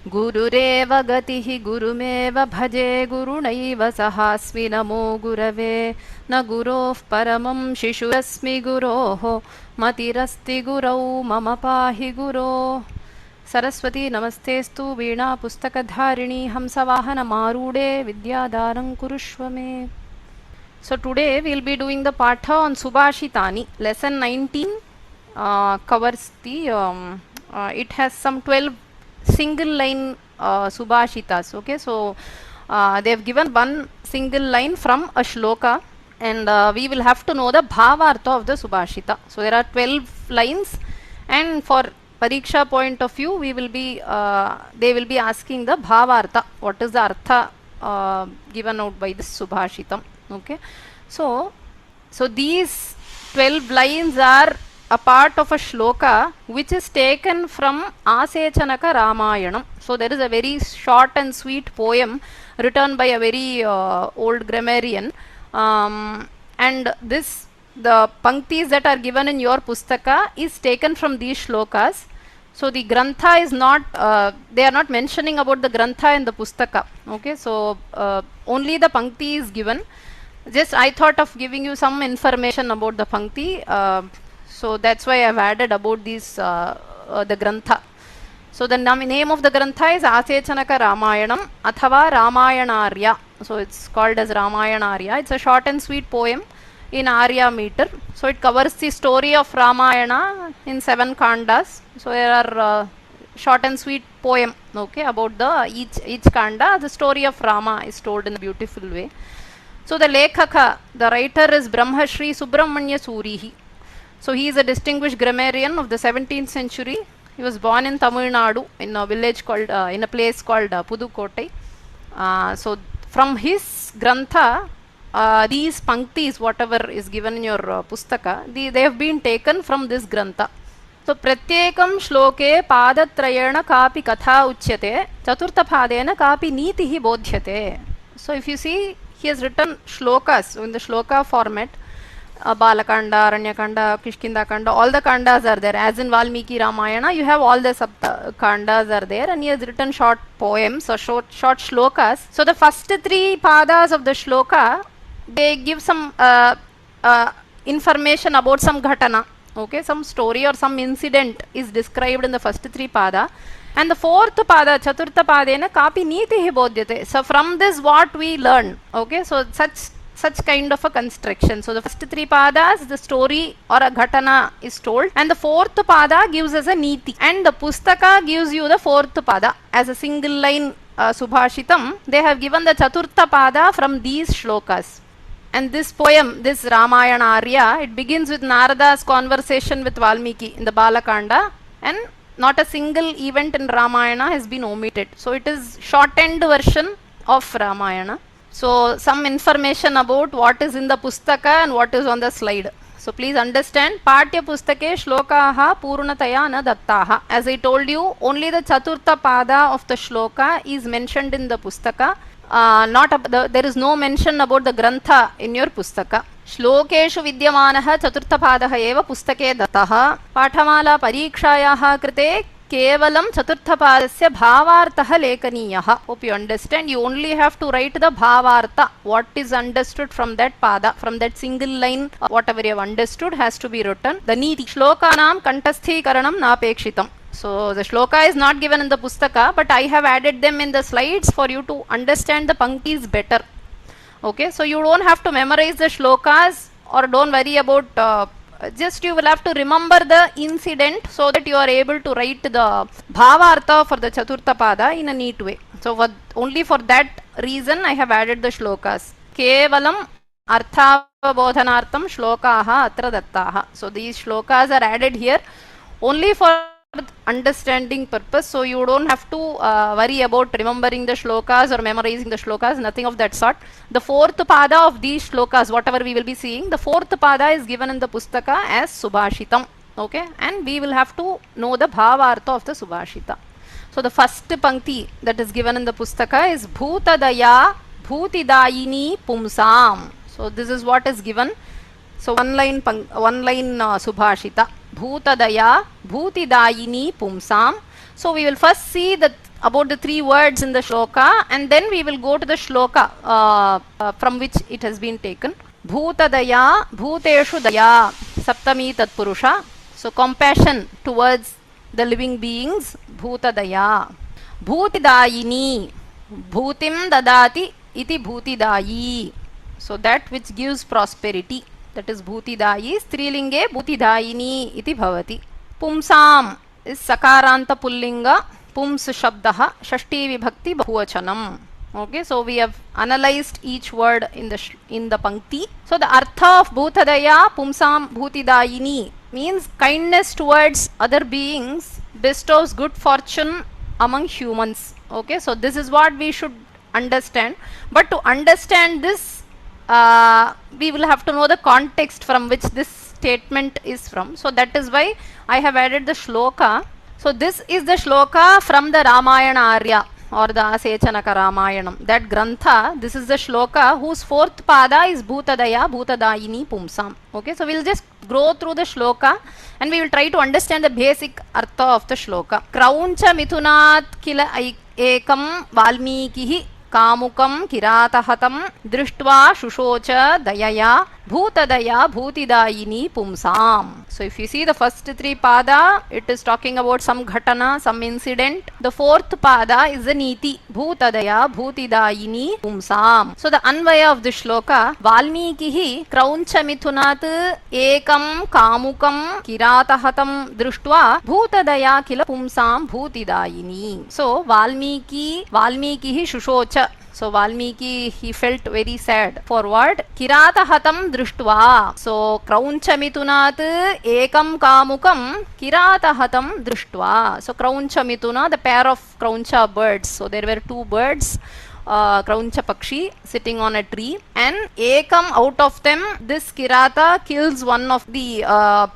Gurureva gatihi gurumeva bhaje gurunaiva sahasmi namo gurave na guroh paramam shishurasmi guroho matirasti gurau mama pahi guro. Saraswati namastestu veena pustakadharini hamsavahana marude vidyadharam kurushvame. So today we will be doing the patha on Subhashitani. Lesson 19 covers the, it has some 12 single line Subhashitas. Okay, so they have given one single line from a shloka, and we will have to know the bhavartha of the Subhashita. So there are 12 lines, and for Pariksha point of view, we will be they will be asking the bhavartha, what is the artha given out by this Subhashitam. Okay, so these 12 lines are a part of a shloka which is taken from Asechanaka Ramayanam. So there is a very short and sweet poem written by a very old grammarian, and this, the panktis that are given in your pustaka is taken from these shlokas. So the grantha is not, they are not mentioning about the grantha in the pustaka. Okay, so only the pankti is given. Just I thought of giving you some information about the pankti, so that's why I have added about these the grantha. So the name of the grantha is Asechanaka Ramayanam Athava Ramayanarya. So it's called as Ramayanarya. It's a short and sweet poem in Arya meter. So it covers the story of Ramayana in 7 kandas. So there are short and sweet poem, okay, about the each kanda. The story of Rama is told in a beautiful way. So the Lekhaka, the writer, is Brahmashri Subramanya Surihi. So he is a distinguished grammarian of the 17th century. He was born in Tamil Nadu in a village called, in a place called Pudukottai. So from his grantha, these panktis, whatever is given in your pustaka, they have been taken from this grantha. So pratyekam shloke padatrayana kapi katha uchyate, chaturtha padena kapi nitihi bodhyate. So if you see, he has written shlokas in the shloka format. Balakanda, Aranyakanda, Kishkindakanda, all the kandas are there. As in Valmiki Ramayana, you have all the kandas are there, and he has written short poems or short shlokas. So the first 3 padas of the shloka, they give some information about some ghatana. Okay, some story or some incident is described in the first 3 pada. And the 4th pada, Chaturtha padena kapi nitihi bodhyate. So from this what we learn. Okay, so such kind of a construction. So the first 3 padas, the story or a ghatana is told, and the 4th pada gives us a niti, and the pustaka gives you the 4th pada as a single line subhashitam. They have given the chaturtha pada from these shlokas. And this poem, this Ramayana Arya, it begins with Narada's conversation with Valmiki in the Balakanda, and not a single event in Ramayana has been omitted. So it is shortened version of Ramayana. So some information about what is in the pustaka and what is on the slide. So please understand, Patya Pustake Shlokaha Purnataya na Dattaha. As I told you, only the Chaturtha Pada of the Shloka is mentioned in the pustaka. There is no mention about the Grantha in your pustaka. Shlokeshu Vidyamanaha Chaturtha Padaha eva Pustake Dattaha. Pathamala Parikshayaha Krite Kevalam Chaturtha Padasya Bhavartaha Lekaniyaha. Hope you understand. You only have to write the Bhavartha. What is understood from that pada, from that single line, whatever you have understood has to be written. The Niti Shlokanam Kantasthikaranam Napekshitam. So the shloka is not given in the pustaka, but I have added them in the slides for you to understand the panktis better. Okay, so you don't have to memorize the shlokas, or don't worry about just you will have to remember the incident so that you are able to write the bhavartha for the chaturtha pada in a neat way. So only for that reason I have added the shlokas. Kevalam arthavabodhanartham shlokaha atra dattaha. So these shlokas are added here only for understanding purpose. So you don't have to worry about remembering the shlokas or memorizing the shlokas, nothing of that sort. The 4th pada of these shlokas, whatever we will be seeing, the 4th pada is given in the pustaka as Subhashitam. Okay, and we will have to know the bhavartha of the Subhashita. So the first pankti that is given in the pustaka is Bhutadaya Bhutidayini Pumsam. So this is what is given. So one line Subhashita. Bhutadaya Bhutidayini Pumsam. So we will first see the about the three words in the shloka, and then we will go to the shloka from which it has been taken. Bhutadaya, Bhuteshu Daya, Saptami Tatpurusha. So compassion towards the living beings, Bhutadaya. Bhutidayini, Bhutim Dadati iti Bhutidayi. So that which gives prosperity, that is Bhutidayi. Strilinge Bhutidayini iti bhavati. Pumsam is Sakaranta Pullinga, Pums Shabdaha, Shashti Vibhakti Bahuvachanam. Okay, so we have analyzed each word in the Pankti. So the Artha of Bhutadaya, Pumsam Bhutidayini means kindness towards other beings bestows good fortune among humans. Okay, so this is what we should understand. But to understand this, we will have to know the context from which this statement is from. So that is why I have added the shloka. So this is the shloka from the Ramayana Arya or the Asechanaka Ramayanam. That grantha, this is the shloka whose fourth pada is Bhutadaya, Bhutadayini Pumsam. Okay, so we will just go through the shloka and we will try to understand the basic artha of the shloka. Krauncha Mithunat Kila Ekam Valmikihi Kamukam Kiratahatam Drishtva Shushocha Dayaya Bhutadaya Bhutidayini Pumsam. So if you see the first three pada, it is talking about some ghatana, some incident. The fourth pada is the niti, Bhutadaya Bhutidayini Pumsam. So the anvaya of the shloka, Valmikihi Krauncha Mithunat Ekam Kamukam Kiratahatam Drishtva Bhutadaya Kila Pumsam Bhutidayini. So Valmikihi Shushocha. So Valmiki, he felt very sad. Forward, Kiratahatam Drishtva. So Krauncha Mitunat Ekam Kamukam Kiratahatam Drishtva. So Krauncha Mituna, the pair of Krauncha birds. So there were two birds, Krauncha Pakshi sitting on a tree, and Ekam, out of them, this Kirata kills one of the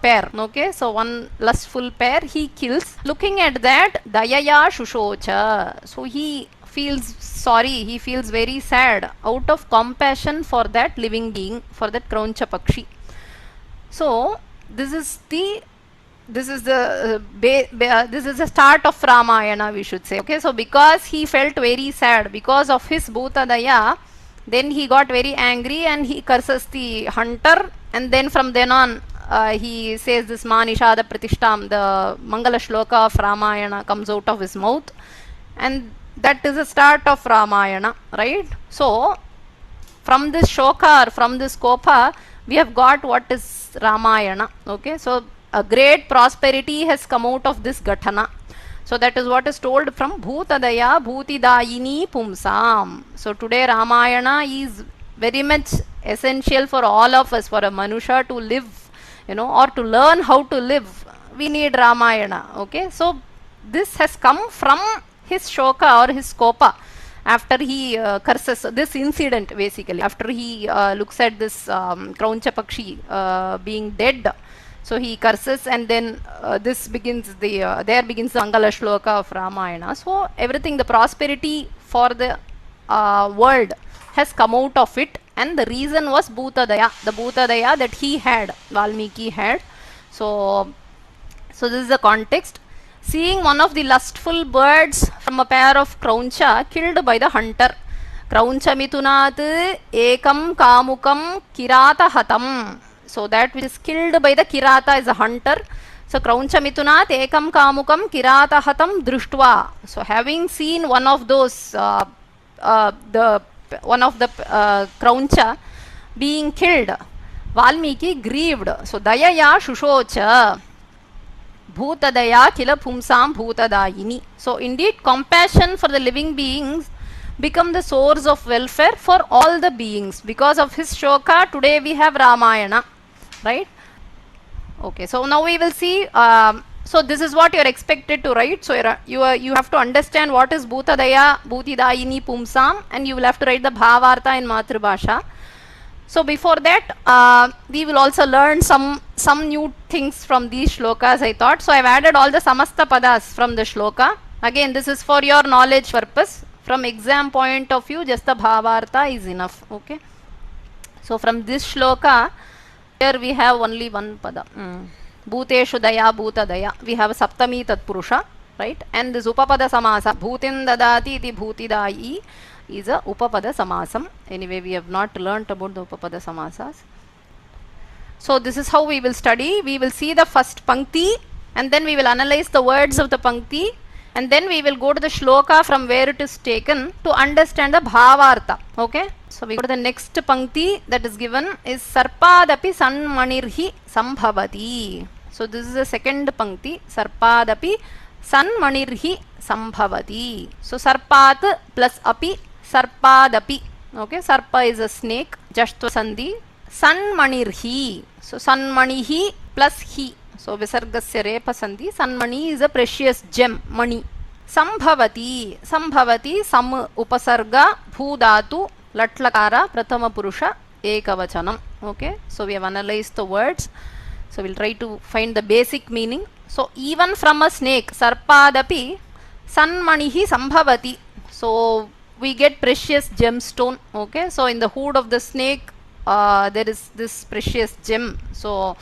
pair. Okay, so one lustful pair he kills. Looking at that, Dayaya Shushocha. So he feels sorry, he feels very sad out of compassion for that living being, for that Krauncha Pakshi. So this is the start of Ramayana, we should say. Okay, so because he felt very sad because of his Bhutadaya, then he got very angry and he curses the hunter, and then from then on he says this Manishada Pratishtam, the Mangala Shloka of Ramayana comes out of his mouth, and that is the start of Ramayana, right? So from this shoka or from this kopa, we have got what is Ramayana. Okay, so a great prosperity has come out of this Gatana. So that is what is told from Bhutadaya Bhutidayini Pumsam. So today Ramayana is very much essential for all of us, for a Manusha to live, or to learn how to live. We need Ramayana. Okay, so this has come from his shoka or his kopa after he curses this incident. Basically, after he looks at this Krauncha Pakshi being dead, so he curses, and then this begins there begins the Mangala Shloka of Ramayana. So everything, the prosperity for the world has come out of it, and the reason was Bhutadaya, the Bhutadaya that he had, Valmiki had. So this is the context. Seeing one of the lustful birds from a pair of Krauncha killed by the hunter. Krauncha Mitunat Ekam Kamukam Kirata Hatam. So that which is killed by the Kirata is a hunter. So Krauncha Mitunat Ekam Kamukam Kirata Hatam Drishtva. So having seen one of those, one of the Krauncha being killed, Valmiki grieved. So Dayaya Shushocha. Bhutadaya Kila Pumsam Bhutadayini. So indeed, compassion for the living beings become the source of welfare for all the beings. Because of his shoka, today we have Ramayana, right? Okay, so now we will see. So this is what you are expected to write. So you have to understand what is Bhutadaya Bhutidayini Pumsam, and you will have to write the Bhavartha in Matribhasha. So before that, we will also learn some new things from these shlokas, I thought. So I have added all the samasta padas from the shloka. Again, this is for your knowledge purpose. From exam point of view, just the bhavartha is enough. Okay. So from this shloka, here we have only one pada. Bhuteshu daya, bhuta daya. We have a saptami tatpurusha. right? And this upapada samasa, bhutin dadati iti bhutidayi, is a upapada samasam. Anyway, we have not learnt about the upapada samasas. So this is how we will study. We will see the first pankti, and then we will analyze the words of the pankti, and then we will go to the shloka from where it is taken to understand the bhavartha. Okay, so we go to the next pankti that is given is sarpadapi sanmanirhi sambhavati. So this is the second pankti, sarpadapi sanmanirhi sambhavati. So sarpat plus api, sarpadapi. Okay, sarpa is a snake, jashtva sandhi. Sanmanirhi, so sanmanihi plus hi, so visargasya repa sandhi. Sanmani is a precious gem, mani. Sambhavati, sambhavati, sam upasarga, bhudatu, latlakara, prathama purusha, ekavachanam. Okay, so we have analyzed the words. So we'll try to find the basic meaning. So even from a snake, sarpadapi, sanmanihi sambhavati. So we get precious gemstone. Okay, so in the hood of the snake, there is this precious gem. So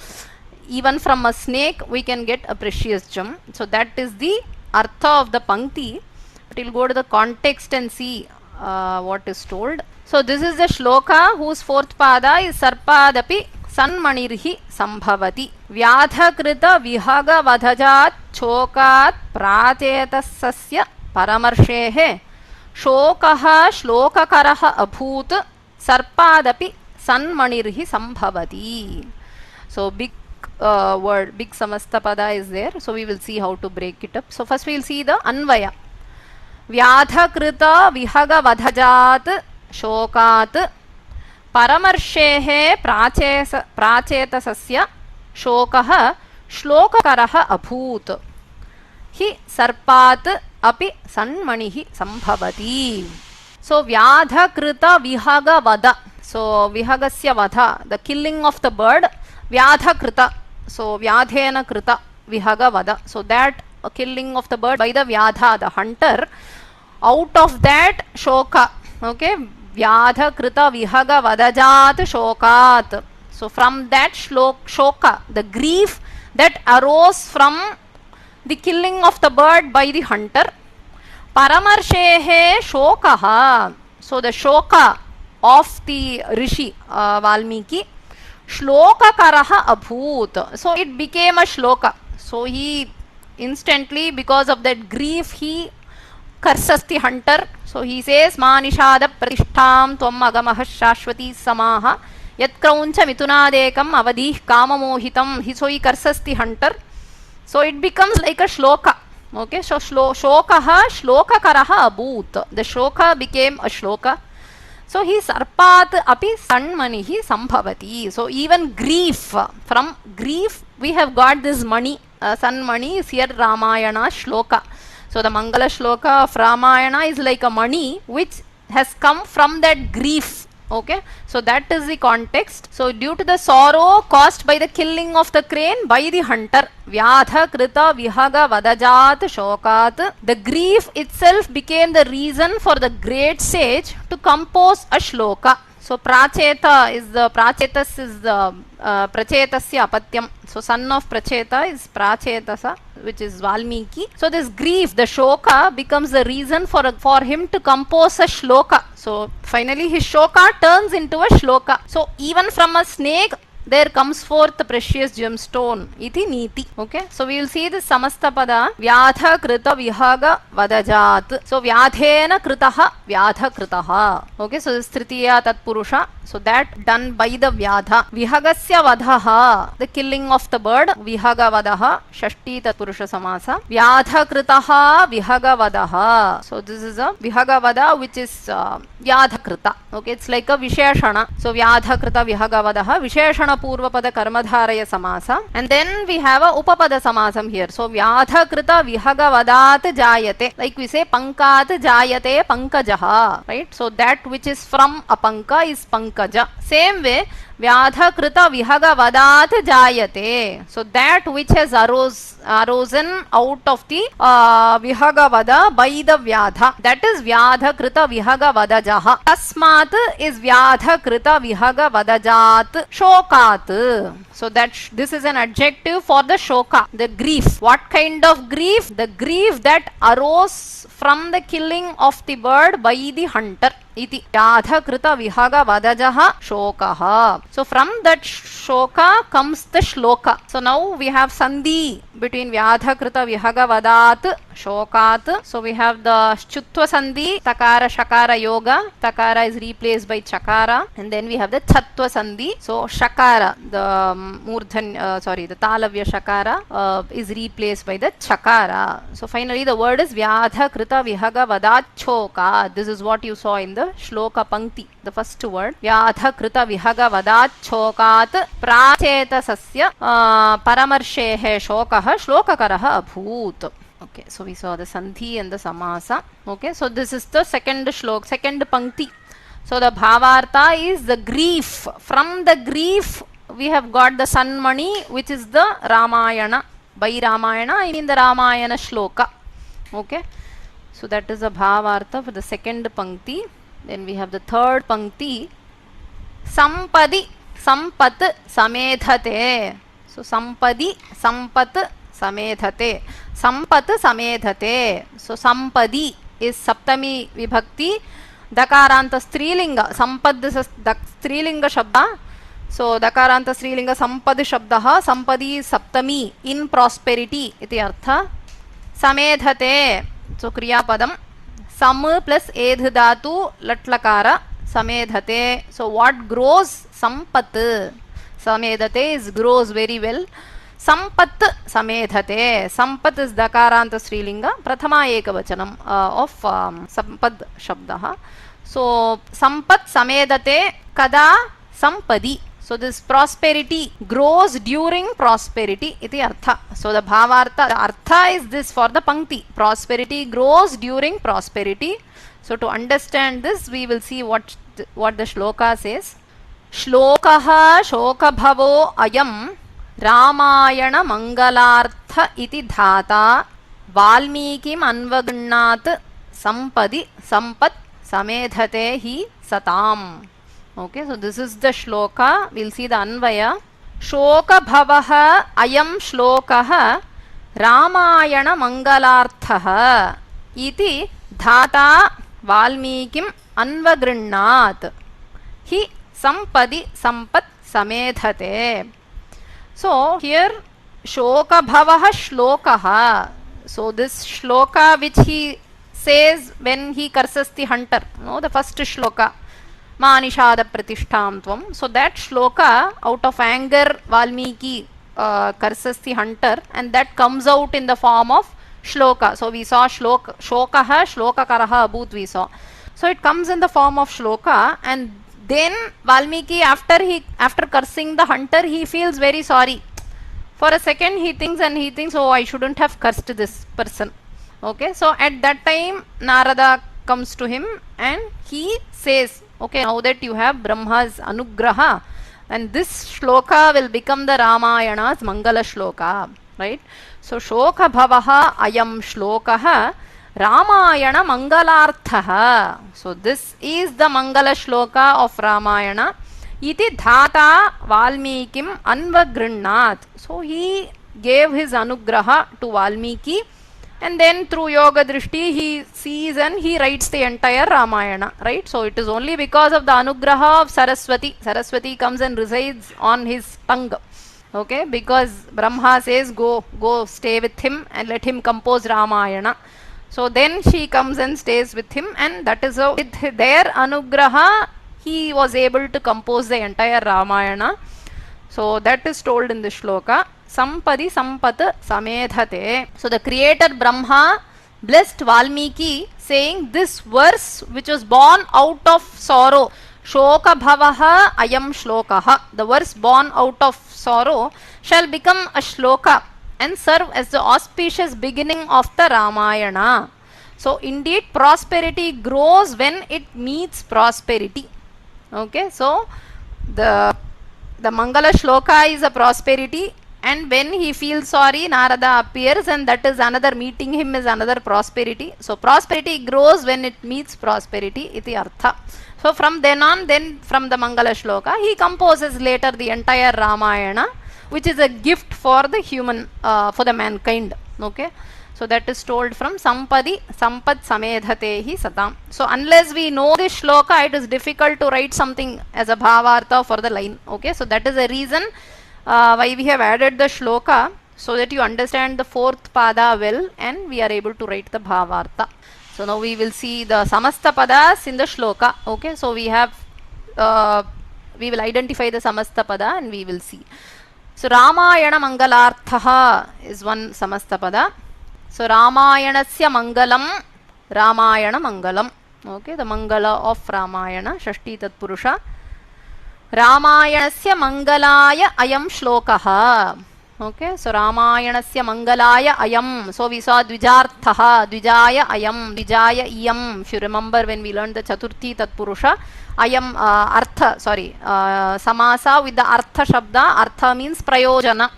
even from a snake we can get a precious gem. So that is the artha of the pankti. But we'll go to the context and see what is told. So this is the shloka whose fourth pada is sarpadapi sanmanirhi sambhavati vyadhakrita vihaga vadhajat chokat prachetasasya paramarshehe shokaha shlokakaraha abhut sarpadapi sanmanirhi sambhavati. So big word, big samastapada is there. So we will see how to break it up. So first we will see the anvaya. Vyadhakrita vihaga vadhajat shokat paramarshehe prachetasasya shokah shlokakaraha abhut hi sarpat api sanmanihi sambhavati. So vyadhakrita vihaga vada. So vihagasya vadha, the killing of the bird, vyadha krita. So vyadhena krita vihaga vada. So that killing of the bird by the vyadha, the hunter, out of that shoka. Okay, vyadha krita vihaga vadajat shokat. So from that shoka, the grief that arose from the killing of the bird by the hunter, paramarshehe shokaha. So the shoka of the Rishi Valmiki, shlokakaraha abhut. So it became a shloka. So he instantly, because of that grief, he curses the hunter. So he says, Manishada pratishtham tvam agamah shashwati samaha yat krauncha mitunadekam avadih kamamohitam. So he curses the hunter. So it becomes like a shloka. Okay, so shokaha shlokakaraha abhut. The shoka became a shloka. So he sarpat api sanmanihi sambhavati. So even grief, from grief we have got this mani. Sanmani is here Ramayana shloka. So the Mangala shloka of Ramayana is like a mani which has come from that grief. Okay, so that is the context. So due to the sorrow caused by the killing of the crane by the hunter, vyadha krita vihaga vadajat shokat, the grief itself became the reason for the great sage to compose a shloka. So pracheta is the prachetas is the prachetasya apatyam. So son of pracheta is prachetasa, which is Valmiki. So this grief, the shoka, becomes the reason for him to compose a shloka. So finally his shoka turns into a shloka. So even from a snake there comes forth the precious gemstone. Iti niti. Okay. So we will see this samastapada. Vyadha krita vihaga vadajat. So vyadhena kritaha vyadha kritaha. Okay. So this tritiya tatpurusha. So that done by the vyadha. Vihagasya vadhaha. The killing of the bird. Vihaga vadaha. Shashti tatpurusha samasa. Vyadha kritaha vihaga vadaha. So this is a vihaga vada which is vyadha krita. Okay. It's like a visheshana. So vyadha krita vihaga vadaha. Visheshana purvapada karmadharaya samasa. And then we have a upapada samasam here. So vyadha krita vihaga vadat jayate. Like we say pankat jayate pankajaha. Right. So that which is from a panka is pankaja. Same way Vyadha krita vihaga vadat jayate. So that which has arisen out of the vihaga vada by the vyadha, that is vyadha krita vihaga vadajaha. Tasmat is vyadha krita vihaga vadajat shokat. So that this is an adjective for the shoka, the grief. What kind of grief? The grief that arose from the killing of the bird by the hunter. Iti vyadha krita vihaga vadajaha shokaha. So from that shoka comes the shloka. So now we have sandhi between vyadha krita vihaga vadat shokat. So we have the chutva sandhi, takara shakara yoga. Takara is replaced by chakara, and then we have the chatva sandhi. So shakara, the the talavya shakara is replaced by the chakara. So finally the word is vyadha krita vihaga vadat choka. This is what you saw in the shloka pankti, the first word. Vyadha krita vihaga vadat chokat prachetasasya paramarshehe shokaha shlokakaraha abhut. Okay, so we saw the sandhi and the samasa. Okay, so this is the second shlok, second pankti. So the bhavartha is the grief. From the grief we have got the Sanmani, which is the Ramayana. By Ramayana I mean the Ramayana shloka. Okay, so that is the bhavartha for the second pankti. Then we have the third pankti. Sampadi sampat samedhate. So sampadi sampat samedhate. Sampat samedhate. So sampadi is saptami vibhakti. Dakaranta strilinga. Sampad is strilinga shabda. So dakaranta strilinga sampad shabdaha. Sampadi is saptami, in prosperity iti artha. Samedhate. So kriya padam. Sam plus edh dhatu latlakara. Samedhate. So what grows? Sampat. Samedhate is grows very well. Sampat samedhate. Sampat is dakaranta strilinga. Prathama ekavachanam of sampad shabdaha. So sampat samedhate kada sampadi. So this prosperity grows during prosperity iti artha. So the bhavartha, the artha is this for the pankti. Prosperity grows during prosperity. So to understand this, we will see what the shloka says. Shlokaha shokabhavo ayam Ramayana Mangalartha iti dhata Valmikim anvagannat sampadi sampat samedhate hi satam. Okay, so this is the shloka. We'll see the anvaya. Shokabhavaha ayam shlokaha Ramayana Mangalarthaha iti dhata Valmikim anvagannat hi sampadi sampat samedhate. So here shoka bhavaha shlokaha. So this shloka which he says when he curses the hunter, the first shloka, manishada pratishtham tvam. So that shloka, out of anger Valmiki curses the hunter, and that comes out in the form of shloka. So we saw shlokaha shlokakaraha abhut we saw. So it comes in the form of shloka, and then Valmiki, after cursing the hunter, he feels very sorry. For a second he thinks, oh, I shouldn't have cursed this person. Okay, so at that time Narada comes to him and he says, okay, now that you have Brahma's anugraha, and this shloka will become the Ramayana's Mangala shloka, right? So shoka bhavaha ayam shlokaha Ramayana Mangalarthaha. So this is the Mangala shloka of Ramayana. Iti dhata Valmikim anvagrinnat. So he gave his anugraha to Valmiki, and then through yoga drishti he sees and he writes the entire Ramayana, right? So it is only because of the anugraha of Saraswati. Saraswati comes and resides on his tongue. Okay, because Brahma says go stay with him and let him compose Ramayana. So then she comes and stays with him, and that is how with their anugraha he was able to compose the entire Ramayana. So that is told in the shloka. Sampadi sampat samedhate. So the creator Brahma blessed Valmiki, saying this verse which was born out of sorrow, shoka bhavaha ayam shlokaha, the verse born out of sorrow shall become a shloka and serve as the auspicious beginning of the Ramayana. So indeed prosperity grows when it meets prosperity. Okay, so the the Mangala Shloka is a prosperity, and when he feels sorry, Narada appears, and that is another, meeting him is another prosperity. So prosperity grows when it meets prosperity, iti artha. So from then on, then from the Mangala Shloka, he composes later the entire Ramayana, which is a gift for the human, for the mankind. Okay. So that is told from Sampad Samedhatehi Satam. So unless we know this shloka, it is difficult to write something as a bhavartha for the line. Okay, so that is the reason why we have added the shloka, so that you understand the fourth pada well, and we are able to write the bhavartha. So now we will see the samasta padas in the shloka. Okay, so we have we will identify the samasta pada and we will see. So Ramayana Mangalarthaha is one samasta pada. So Ramayanasya Mangalam, Ramayana Mangalam. Okay, the Mangala of Ramayana, Shashti Tatpurusha. Ramayanasya Mangalaya Ayam Shlokaha. Okay, so Ramayanasya Mangalaya Ayam. So we saw Dvijarthaha, Dvijaya Ayam, Dvijaya Iyam. If you remember when we learned the Chaturthi Tatpurusha, Ayam Artha, sorry, Samasa with the Artha Shabda. Artha means Prayojana.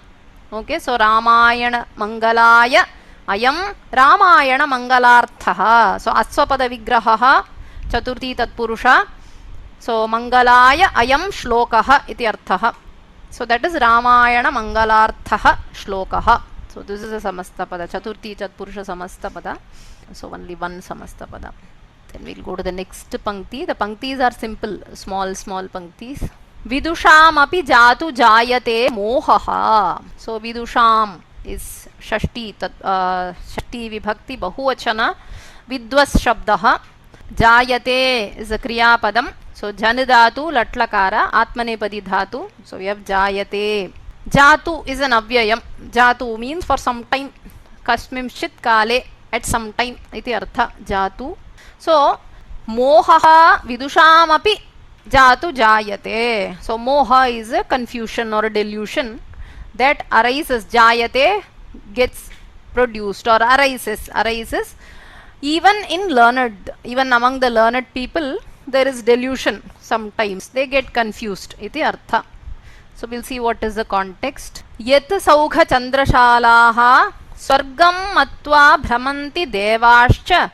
Okay, so Ramayana Mangalaya Ayam Ramayana Mangalarthaha. So Aswapada Vigrahaha Chaturthi Tatpurusha. So Mangalaya Ayam Shlokaha iti arthaha. So that is Ramayana Mangalarthaha Shlokaha. So this is a samasta pada. Chaturthi Tatpurusha samasta pada. So only one samasta pada. Then we'll go to the next pankti. The panktis are simple, small panktis. Vidusham api jatu jayate mohaha. So Vidusham is Shashti, Shashti Vibhakti Bahuvachana. Vidwas Shabdaha. Jayate is a Kriya Padam. So Janidhatu Latlakara Atmanepadi Dhatu. So we have Jayate. Jatu is an Avyayam. Jatu means for some time. Kasmimshit Kale, at some time. Iti artha Jatu. So Mohaha Vidusham api Jatu Jayate. So Moha is a confusion or a delusion that arises. Jayate gets produced or arises even in learned, even among the learned people there is delusion. Sometimes they get confused. Iti artha. So we'll see what is the context. Yat saugha chandrashalaha swargam matva bhramanti devascha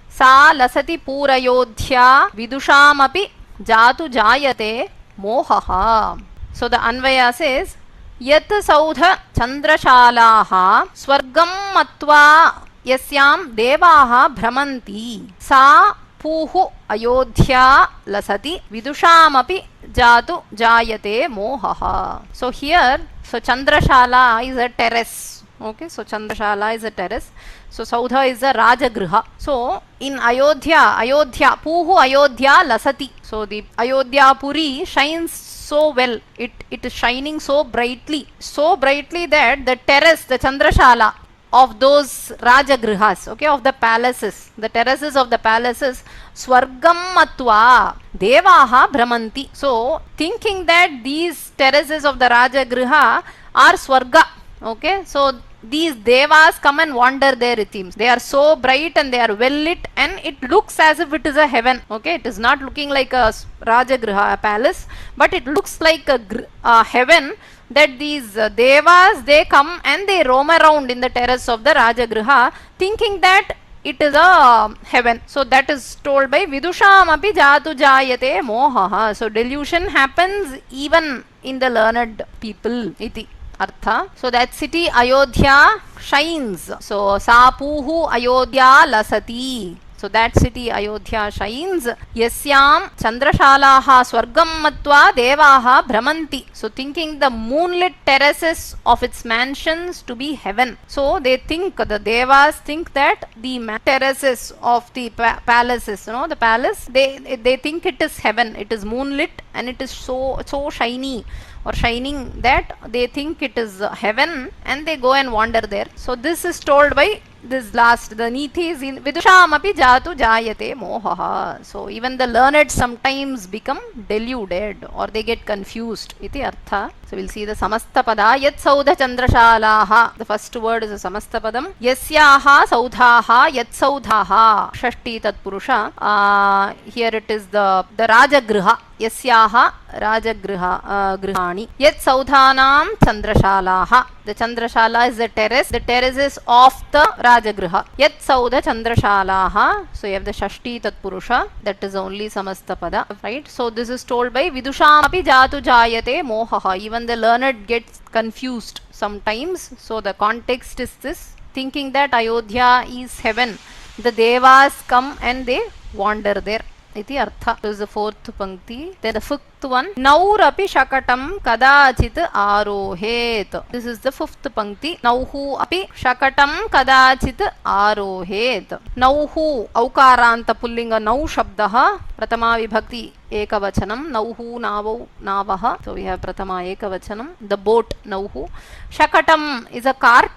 sa lasati purayodhya vidusham api jatu jayate mohaha. So the Anvaya says Yat saudha chandrashalaha swargam matva yasyam devaha bhramanti sa puhu ayodhya lasati vidusham api jatu jayate mohaha. So here, so Chandrashala is a terrace. Okay, so Chandrashala is a terrace. So Saudha is a Rajagriha. So in Ayodhya, Puhu Ayodhya lasati. So the Ayodhya Puri shines so well. It is shining so brightly that the terrace, the Chandrashala of those Rajagrihas, okay, of the palaces, the terraces of the palaces, Swargam Matva Devaha Brahmanti. So thinking that these terraces of the Rajagriha are Swarga, okay, so these devas come and wander there, it seems. They are so bright and they are well lit, and it looks as if it is a heaven. Okay, it is not looking like a Rajagriha, a palace, but it looks like a heaven, that these devas, they come and they roam around in the terrace of the Rajagriha, thinking that it is a heaven. So that is told by Vidusham api jatu jayate mohaha. So delusion happens even in the learned people. Iti artha. So that city Ayodhya shines. So Sapuhu Ayodhya lasati. So that city Ayodhya shines. Yasyam Chandrashalaha Swargam Matva Devaha Brahmanti. So thinking the moonlit terraces of its mansions to be heaven. So they think, the devas think that the terraces of the palaces, the palace, they think it is heaven. It is moonlit and it is so shiny or shining that they think it is heaven, and they go and wander there. So this is told by this last, the Niti is in Vidusham api jatu jayate mohaha. So even the learned sometimes become deluded or they get confused. Iti artha. So we'll see the Samastapada. Yat Saudha Chandrashalaha. The first word is a Samastapadam. Yasyaha Saudhaha Yat Saudhaha. Shashti Tatpurusha. Here it is the Rajagriha. Yasyaha Rajagriha Grihani. Yat Saudhanam Chandrashalaha. The Chandrashala is the terrace. The terrace is of the Rajagriha. Yat Saudha Chandrashalaha. So you have the Shashti Tatpurusha. That is only Samastapada. Right? So this is told by Vidusham api jatu jayate mohaha. Even the learned gets confused sometimes. So the context is this. Thinking that Ayodhya is heaven. The Devas come and they wander there. Iti artha. This is the fourth pankti. Then the fifth one. Naurapi shakatam kadachit arohet. This is the fifth pankti. Nauhu api shakatam kadachit arohet. Nauhu aukaranta pullinga nau shabdaha. Pratama vibhakti ekavachanam. Nauhu navau navaha. So we have pratama ekavachanam. The boat nauhu. Shakatam is a cart.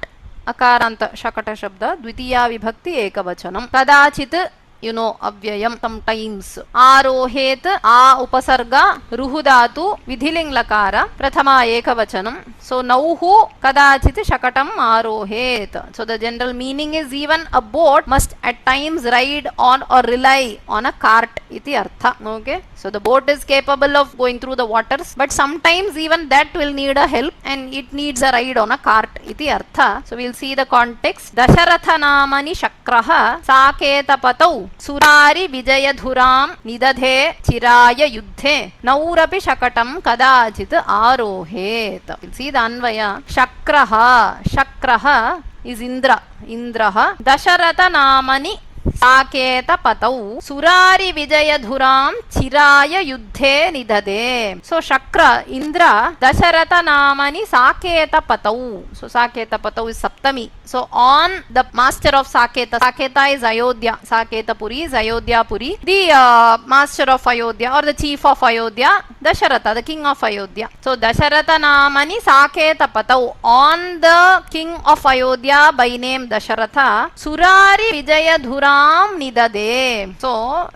Akaranta shakata shabda. Dvitiya vibhakti ekavachanam. Kadachit, you know, avyayam, sometimes. Arohet, a upasarga, ruhudatu, vidhiling lakara, prathama ekavachanam. So nauhu kadachit shakatam arohet. So the general meaning is even a boat must at times ride on or rely on a cart. Iti artha. Okay. So the boat is capable of going through the waters, but sometimes even that will need a help and it needs a ride on a cart. Iti artha. So we'll see the context. Dasharatha namani shakraha saketa patau surari vijayadhuram nidadhe chiraya yuddhe naurapi shakatam kadachit arohet. We'll see the Anvaya. Shakraha. Shakraha is Indra. Indraha. Dasharatha namani Saketa patau surari vijayadhuram chiraya yuddhe nidade. So Shakra, Indra, Dasharatha namani Saketa patau. So Saketa patau is Saptami. So on the master of Saketa, Saketa is Ayodhya. Saketa Puri is Ayodhya Puri. The master of Ayodhya or the chief of Ayodhya, Dasharatha, the king of Ayodhya. So Dasharatha namani Saketa patau. On the king of Ayodhya by name Dasharatha, surari vijayadhuram nidade. So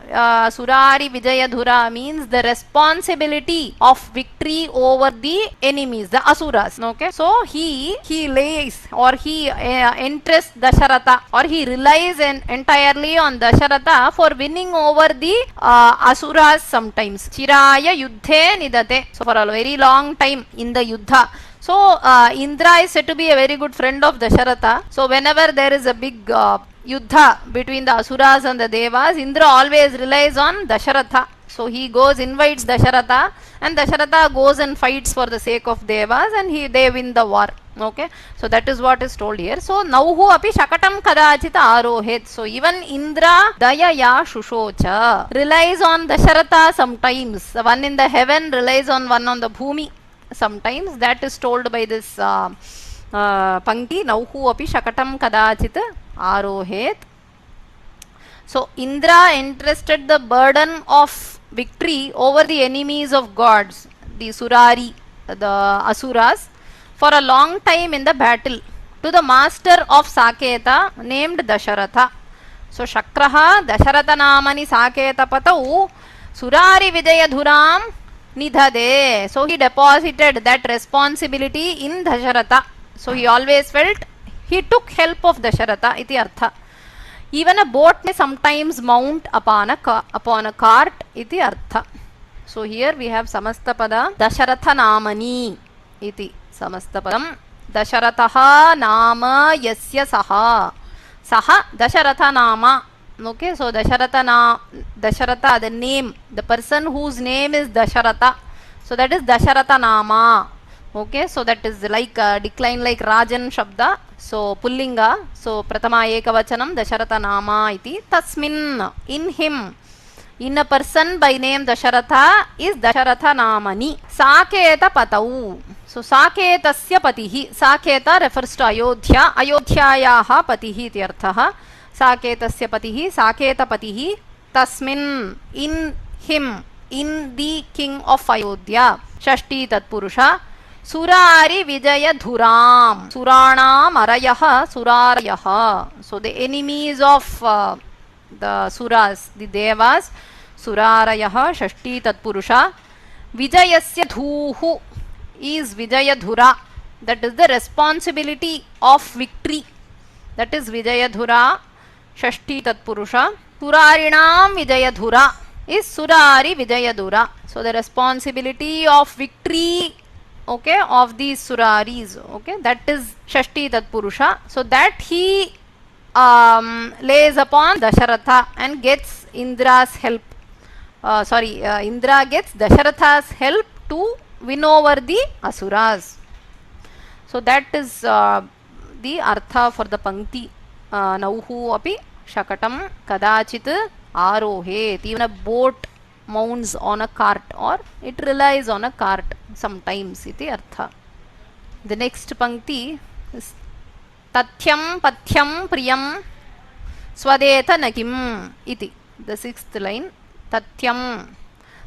surari vijayadhura means the responsibility of victory over the enemies, the asuras. Okay, so he lays or he entrusts Dasharatha or he relies entirely on Dasharatha for winning over the asuras sometimes. Chiraya yuddhe nidate. So for a very long time in the yuddha. So Indra is said to be a very good friend of Dasharatha. So whenever there is a big yuddha between the asuras and the devas, Indra always relies on Dasharatha. So he goes, invites Dasharatha, and Dasharatha goes and fights for the sake of devas, and they win the war. Okay, so that is what is told here. So nauhu api shakatam kadachit arohet. So even Indra dayaya shushocha relies on Dasharatha sometimes. The one in the heaven relies on one on the bhumi sometimes. That is told by this pankti. Nauhu api shakatam kadachit arohet. So Indra entrusted the burden of victory over the enemies of gods, the surari, the asuras, for a long time in the battle to the master of Saketa named Dasharatha. So Shakraha Dasharatha namani Saketa patau surari vijayadhuram nidhade. So he deposited that responsibility in Dasharatha. So he always felt he took help of Dasharatha. Iti artha. Even a boat may sometimes mount upon a cart. Iti artha. So here we have Samastapada Dasharatha namani iti Samastapadam. Dasharataha nama yasya saha. Saha Dasharatha nama. Okay, so Dasharatha, the name, the person whose name is Dasharatha. So that is Dasharatha nama. Okay, so that is like decline like Rajan Shabda. So Pullinga. So Pratama Ekavachanam Dasharatha nama iti. Tasmin, in him, in a person by name Dasharatha is Dasharatha namani. Saketa patau. So Saketasya patihi. Saketa refers to Ayodhya. Ayodhyayaha patihi iti arthaha. Saketasya patihi. Saketa patihi. Tasmin, in him, in the king of Ayodhya. Shashti Tatpurusha. Surari Vijayadhuram. Suranam Arayaha Surarayaha. So the enemies of the Suras, the Devas, Surarayaha, Shashti Tatpurusha. Vijayasya Dhuhu. is Vijayadhura. That is the responsibility of victory. That is Vijayadhura, Shashti Tatpurusha. Surarinam Vijayadhura is Surari Vijayadhura. So the responsibility of victory, okay, of these Suraris, okay, that is Shashti Tatpurusha. So that he lays upon Dasharatha and gets Indra's help. Indra gets Dasharatha's help to win over the Asuras. So that is the artha for the pankti. Nauhu api shakatam kadachit arohet. Even a boat mounts on a cart or it relies on a cart sometimes. Iti artha. The next pankti is Tathyam Pathyam Priyam Swadeta Nakim iti. The sixth line. Tathyam.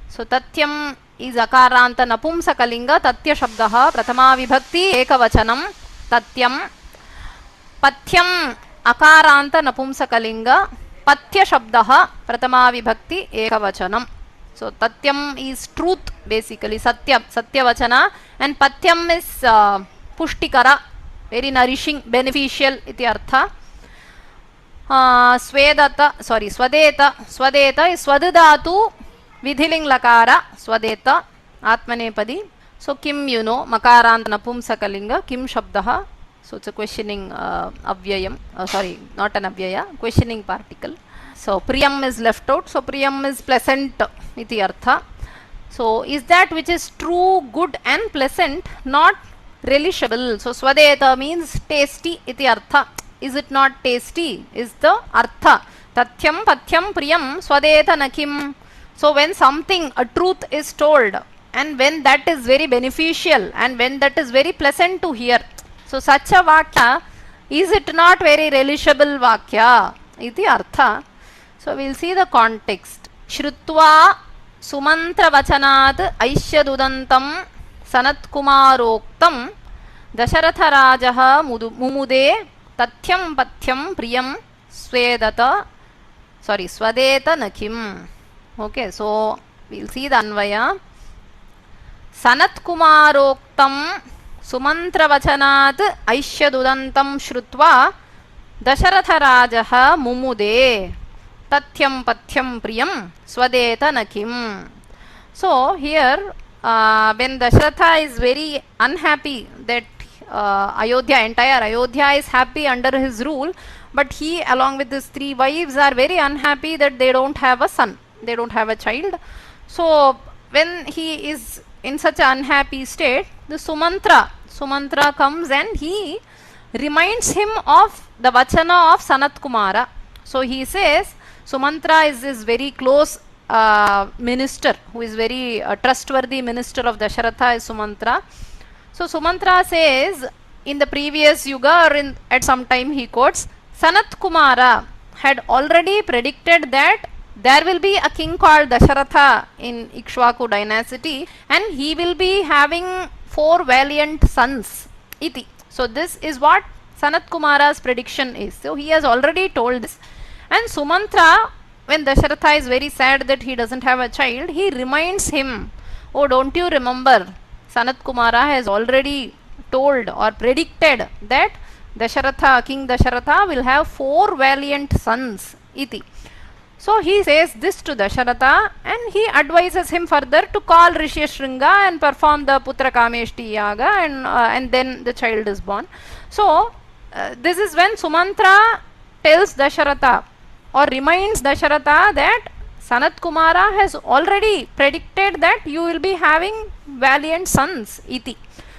So Tathyam is Akaranta Napumsakalinga Tatya Shabdaha Pratama Vibhakti Ekavachanam Tatyam. Pathyam Akaranta Napumsakalinga Patya Shabdaha Pratama Vibhakti Ekavachanam. So Tatyam is truth, basically Satya Vachana, and Patyam is Pushtikara, very nourishing, beneficial iti artha. Swadeta is Swadadatu Vidhiling Lakara Swadeta Atmanepadi. So Kim, you know, Makarant Napumsakalinga, Kim Shabdaha. So it's a questioning avyayam, not an avyaya, questioning particle. So Priyam is left out, so Priyam is pleasant iti artha. So is that which is true, good and pleasant, not relishable. So Swadeta means tasty iti artha. Is it not tasty? Is the artha. Tathyam Pathyam Priyam Swadeta Nakim. So when something, a truth is told, and when that is very beneficial and when that is very pleasant to hear, so such a vakya, is it not very relishable vakya? Iti artha. So we will see the context. Shrutva Sumantra Vachanat Aishyadudantam Sanatkumaroktam Dasharatha Rajaha Mumude Tathyam Pathyam Priyam Swadeta Nakim. Okay, so we will see the Anvaya. Sanatkumaroktam Sumantra Vachanat Aishyadudantam Shrutva Dasharatha Rajaha Mumude Tathyam Pathyam Priyam Swadeta Nakim. So here when Dasharatha is very unhappy that entire Ayodhya is happy under his rule, but he along with his three wives are very unhappy that they don't have a son, they don't have a child. So when he is in such an unhappy state, the Sumantra comes and he reminds him of the Vachana of Sanat Kumara. So he says, Sumantra is this very close minister, who is very trustworthy minister of Dasharatha is Sumantra. So Sumantra says, in the previous yuga or at some time he quotes, Sanat Kumara had already predicted that there will be a king called Dasharatha in Ikshvaku dynasty and he will be having 4 valiant sons. Iti. So this is what Sanat Kumara's prediction is. So he has already told this. And Sumantra, when Dasharatha is very sad that he doesn't have a child, he reminds him, oh, don't you remember, Sanat Kumara has already told or predicted that King Dasharatha will have 4 valiant sons. Iti. So he says this to Dasharatha and he advises him further to call Rishi Shringa and perform the Putra Kameshti Yaga and then the child is born. So this is when Sumantra tells Dasharatha or reminds Dasharatha that Sanat Kumara has already predicted that you will be having valiant sons. Iti.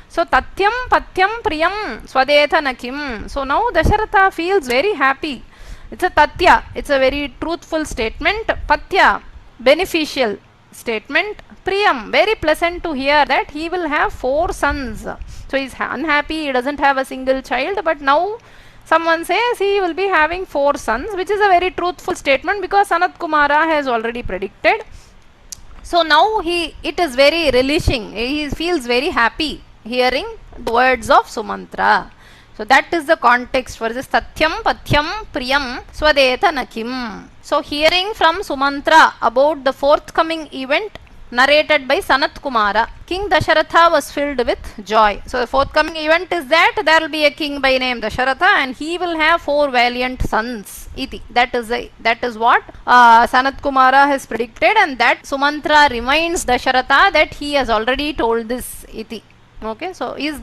So Tatyam Pathyam Priyam Swadeta Nakim. So now Dasharatha feels very happy. It's a Tatya, it's a very truthful statement. Patya, beneficial statement. Priyam, very pleasant to hear that he will have 4 sons. So he's unhappy, he doesn't have a single child, but now someone says he will be having 4 sons, which is a very truthful statement because Sanat Kumara has already predicted. So now it is very relishing, he feels very happy hearing the words of Sumantra. So that is the context for this Tatyam Pathyam Priyam Swadeta Nakim. So hearing from Sumantra about the forthcoming event narrated by Sanat Kumara. King Dasharatha was filled with joy. So the forthcoming event is that there will be a king by name Dasharatha and he will have 4 valiant sons. Iti. That is what Sanat Kumara has predicted, and that Sumantra reminds Dasharatha that he has already told this. Iti. Okay, so is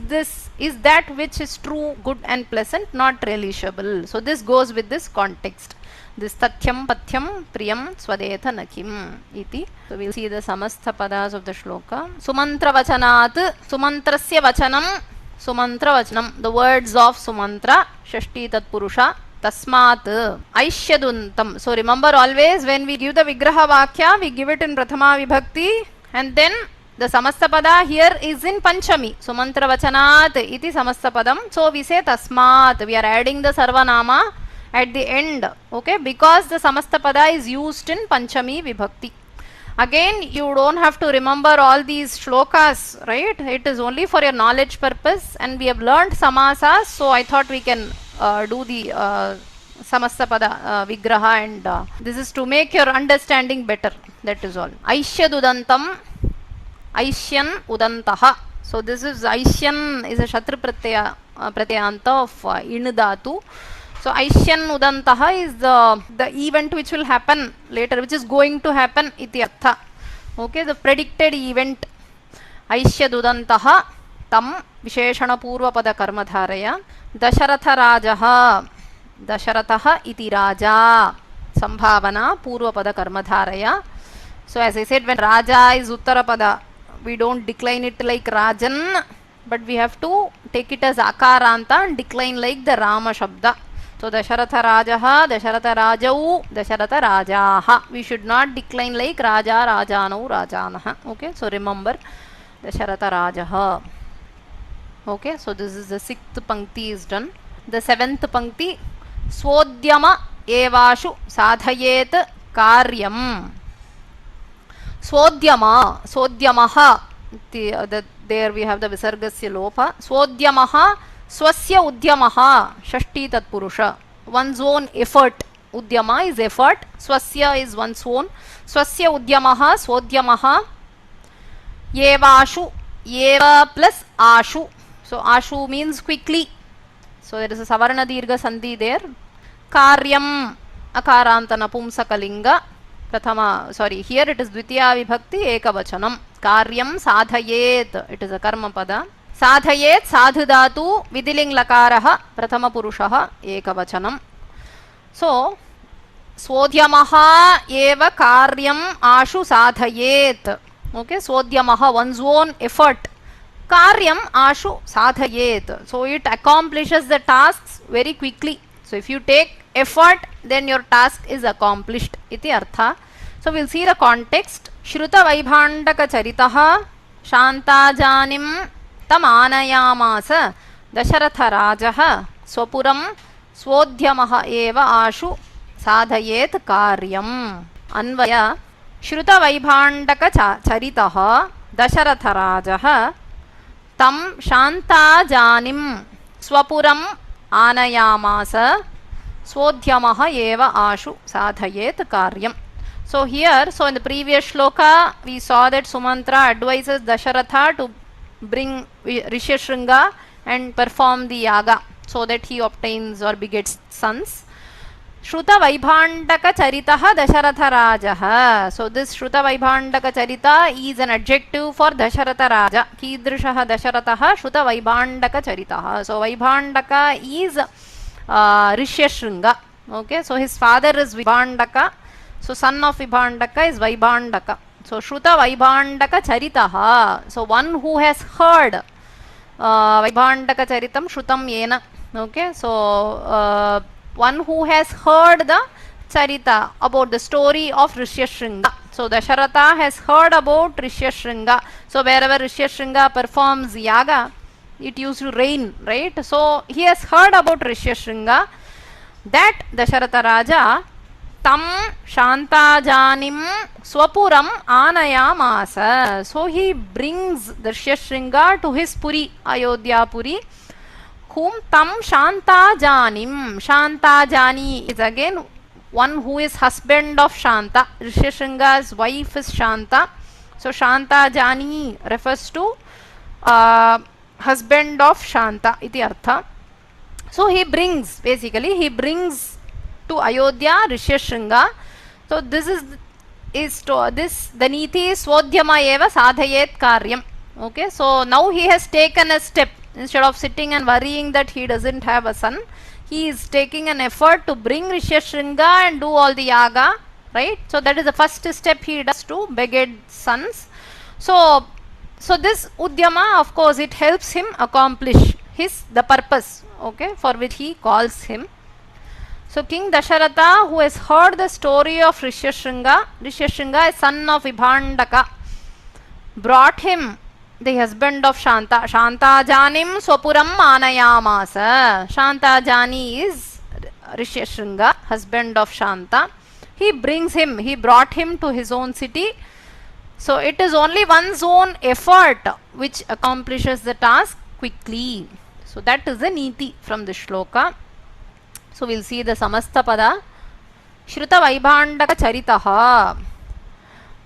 that which is true, good and pleasant, not relishable. So this goes with this context. This tathyam pathyam priyam swadetha nakim iti. So we'll see the samastha padas of the shloka. Sumantra vachanat, sumantrasya vachanam, sumantra vachanam. The words of Sumantra, Shashti Tatpurusha, Tasmat, Aishyaduntam. So remember always when we give the Vigraha Vakya, we give it in Prathama Vibhakti, and then the Samastapada here is in Panchami. Sumantra Vachanat iti Samastapadam. So we say Tasmat. We are adding the Sarvanama at the end. Okay, because the Samastapada is used in Panchami Vibhakti. Again, you don't have to remember all these shlokas, right? It is only for your knowledge purpose, and we have learned Samasas. So I thought we can do the Samastapada Vigraha, and this is to make your understanding better. That is all. Aishyadudantam. Aishyan udantaha. So this is Aishyan is a Shatru pratyanta of Inudatu. So Aishyan udantaha is the event which will happen later, which is going to happen iti artha. Okay, the predicted event. Aishyadudantaha tam visheshana purva pada karma dharaya Dasharatha rajaha. Dasharataha iti raja. Sambhavana purva pada karma dharaya. So as I said, when Raja is Uttarapada, we don't decline it like Rajan, but we have to take it as Akaranta and decline like the Rama Shabda. So Dasharatha Rajaha, Dasharatha Rajau, Dasharatha Rajaha. We should not decline like Raja, Rajanau, Rajanaha. Okay, so remember Dasharatha Rajaha. Okay, so this is the 6th Pankti is done. The 7th Pankti, Svodhyama evashu sadhayet karyam. Svodhyama, Svodhyamaha, there we have the Visargasya Lopa. Svodhyamaha, Swasya Udyamaha, Shashti Tatpurusha. One's own effort. Udyama is effort. Swasya is one's own. Swasya Udyamaha, Svodhyamaha. Yevashu, Yeva plus Ashu. So Ashu means quickly. So there is a Savarna Dirgha Sandhi there. Karyam, Akaranta Napumsakalinga. Prathama, sorry, here it is Dvitiya Vibhakti Ekavachanam. Karyam sadhayet, it is a karma pada. Sadhayet sadhudatu vidiling lakaraha prathama purushaha ekavachanam. So, Svodhyamaha eva karyam ashu sadhayet. Okay, Svodhyamaha, one's own effort. Karyam ashu sadhayet. So, it accomplishes the tasks very quickly. So, if you take effort, then your task is accomplished. Iti artha. So we'll see the context. Shruta Vaibhandaka Charitaha Shantajanim Tamanayamasa Dasharatha Rajaha Swapuram Svodhyamaha Eva Ashu Sadhayet Karyam. Anvaya Shruta Vaibhandaka Charitaha Dasharatha Rajaha Tam Shantajanim Swapuram Anayamasa Svodhyamaha eva ashu sadhayet karyam. So here, so in the previous shloka, we saw that Sumantra advises Dasharatha to bring Rishyashringa and perform the yaga so that he obtains or begets sons. Shruta Vaibhandaka Charitaha Dasharatha Rajaha. So this Shruta Vaibhandaka Charita is an adjective for Dasharatha Raja. Kidrishaha Dasharataha Shruta Vaibhandaka Charitaha. So Vaibhandaka is Rishyashringa. Okay, so his father is Vibhandaka. So son of Vibhandaka is Vaibhandaka. So Shruta Vaibhandaka Charitaha. So one who has heard Vaibhandaka Charitam Shrutam Yena. Okay, so one who has heard the Charita about the story of Rishyashringa. So Dasharatha has heard about Rishyashringa. So wherever Rishyashringa performs yaga, it used to rain, right? So he has heard about Rishyashringa, that Dasharatha Raja tam Shantajanim Swapuram Anayamasa. So he brings Rishyashringa to his Puri, Ayodhya Puri, whom tam Shantajanim. Shantajani is again one who is husband of Shanta. Rishyashringa's wife is Shanta. So Shanta Jani refers to husband of Shanta iti artha. So he brings to Ayodhya Rishyashringa. So this the niti is Swadhyama eva sadhayet karyam. Okay, so now he has taken a step. Instead of sitting and worrying that he doesn't have a son, he is taking an effort to bring Rishyashringa and do all the yaga, right? So that is the first step he does to beget sons. So this Udyama, of course, it helps him accomplish the purpose, okay, for which he calls him. So King Dasharatha, who has heard the story of Rishyashringa, a son of Vibhandaka, brought him the husband of Shanta. Shanta Janim Swapuram Manayamasa. Shanta Jani is Rishyashringa, husband of Shanta. He brought him to his own city. So it is only one's own effort which accomplishes the task quickly. So that is the niti from the shloka. So we'll see the samastha pada. Shruta Vaibhandaka Charitaha.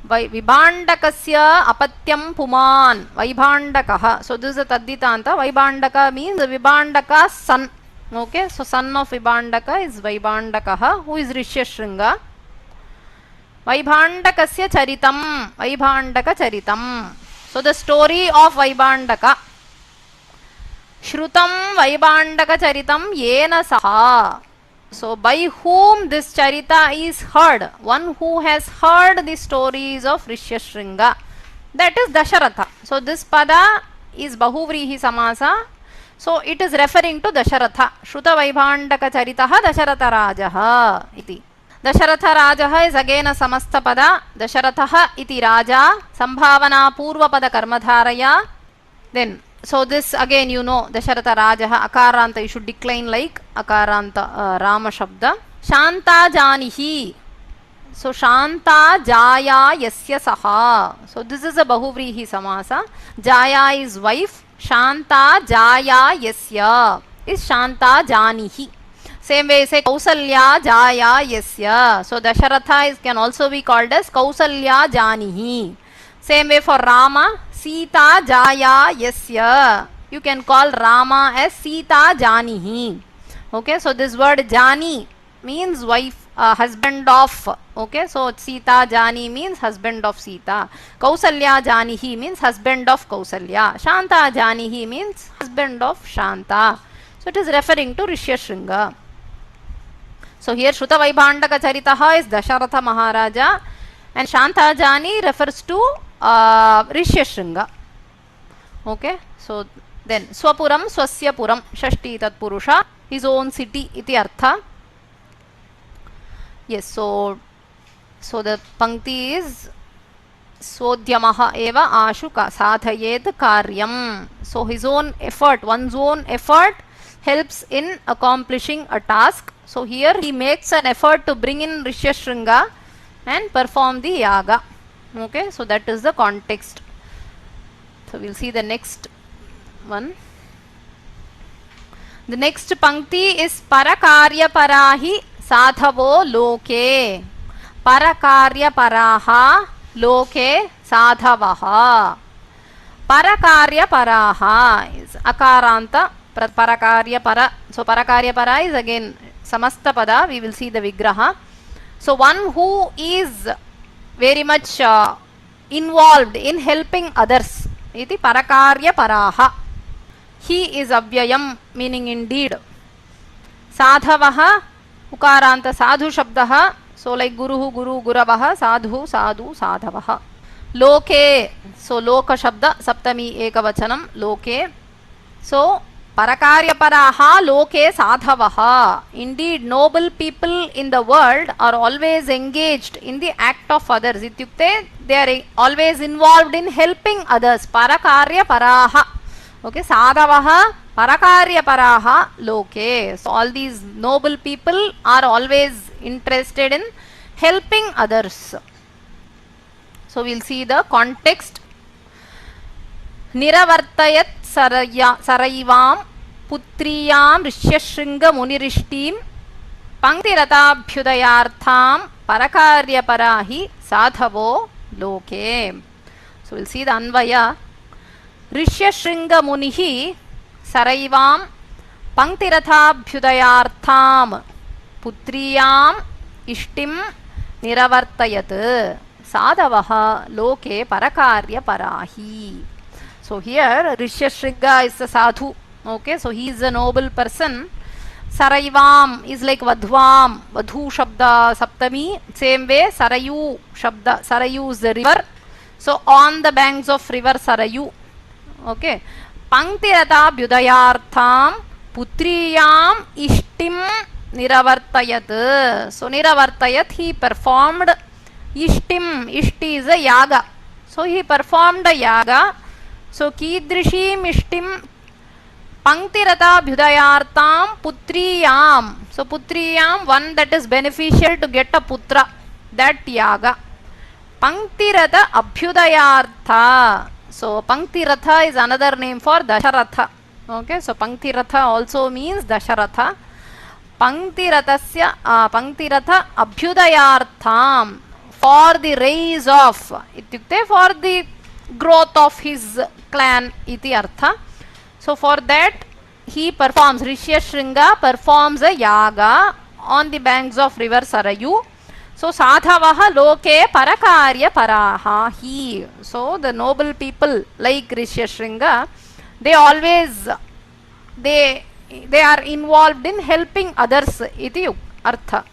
Vibhandakasya apatyam puman. Vaibhandakaha. So this is a tadditanta. Vaibhandaka means Vibhandaka's son. Okay, so son of Vibhandaka is Vaibhandakaha, who is Rishyashringa. Vaibhandakasya charitam. Vaibhandaka charitam. So the story of Vaibhandaka. Shrutam Vaibhandaka charitam yena saha. So by whom this charita is heard? One who has heard the stories of Rishyashringa. That is Dasharatha. So this pada is Bahuvrihi Samasa. So it is referring to Dasharatha. Shruta Vaibhandaka charitaha Dasharatha Rajaha iti. Dasharatha Rajaha is again a samastha pada. Dasharatha iti Raja. Sambhavana Purva pada Karmadharaya. Then so this again Dasharatha Rajaha Akaranta, you should decline like Akaranta Rama Shabda. Shanta Janihi. So Shanta Jaya Yasya Saha. So this is a Bahuvrihi Samasa. Jaya is wife. Shanta Jaya Yasya is Shanta Janihi. Same way say Kausalya Jaya Yasya. So Dasharatha can also be called as Kausalya Janihi. Same way for Rama, Sita Jaya Yasya. You can call Rama as Sita Janihi. Okay, so this word Jani means wife, husband of. Okay, so Sita Jani means husband of Sita. Kausalya Janihi means husband of Kausalya. Shanta Janihi means husband of Shanta. So it is referring to Rishyashringa. So here Shruta Vaibhandaka Charitaha is Dasharatha Maharaja and Shanta Jani refers to Rishyashringa. Okay, so then Swapuram Swasya Puram Shashti Tat Purusha, his own city iti artha. Yes, so the Pankti is Sodhyamaha eva ashuka sadhayet karyam. So his own effort, one's own effort helps in accomplishing a task. So here he makes an effort to bring in Rishyashringa and perform the yaga. Okay, so that is the context. So we'll see the next one. The next Pankti is Parakarya Parahi Sadhavo Loke. Parakarya Paraha Loke Sadhavaha. Parakarya Paraha is Akaranta Parakarya Para. So Parakarya Para is again Samastha Pada. We will see the Vigraha. So one who is very much involved in helping others. Iti Parakarya Paraha. He is Avyayam, meaning indeed. Sadhavaha, Ukaranta Sadhu Shabdaha. So like Guruhu, Guru, Guravaha, Sadhu, Sadhu, Sadhavaha. Loke, so Loka Shabda, Saptami Ekavachanam, Loke. So Parakarya Paraha, Loke Sadhavaha. Indeed, noble people in the world are always engaged in the act of others. Ityukte, they are always involved in helping others. Parakarya Paraha. Okay, Sadhavaha, Parakarya Paraha, Loke. So all these noble people are always interested in helping others. So we'll see the context. Niravartayat Saraivam Putriyam Rishyashringa Munirishtim Panktirataabhyudayartham Parakarya Parahi Sadhavo Loke. So we'll see the Anvaya. Rishyashringa Munihi Saraivam Panktirathabhyudayartham Putriyam Ishtim Niravartayat Sadavaha Loke Parakarya Parahi. So here Rishyashringa is a sadhu. Okay, so he is a noble person. Saraivam is like Vadhvam, Vadhu Shabda Saptami. Same way, Sarayu Shabda, Sarayu is the river. So on the banks of river Sarayu. Okay. Panktirata Bhyudayartham Putriyam Ishtim Niravartayat. So Niravartayat, he performed Ishtim. Ishti is a yaga. So he performed a yaga. So Kidrishim Ishtim Panktirata Bhyudayartham Putriyam. So Putriyam, one that is beneficial to get a putra. That yaga. Panktirata Abhyudayartha. So Panktiratha is another name for Dasharatha. Okay, so Panktiratha also means Dasharatha. Panktiratha Abhyudayartham, for the rise of, ityukte for the growth of his clan iti artha. So for that he performs, Rishyashringa performs a yaga on the banks of river Sarayu. So sadhavaha loke parakarya paraha he. So the noble people like Rishyashringa, they always they are involved in helping others iti artha.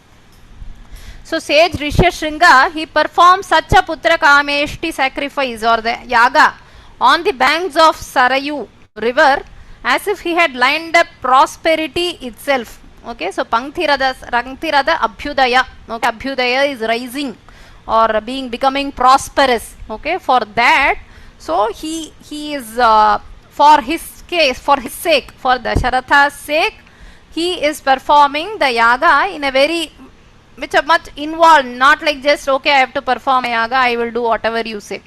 So sage Rishyashringa, he performs such a putra kameshti sacrifice or the yaga on the banks of Sarayu river as if he had lined up prosperity itself. Okay, so Panktirada Abhyudaya. Okay, Abhyudaya is rising or becoming prosperous. Okay, for that, so he is for his case, for his sake, for Dasharatha's sake, he is performing the yaga in a very which are much involved, not like just okay, I have to perform a yaga, I will do whatever you say.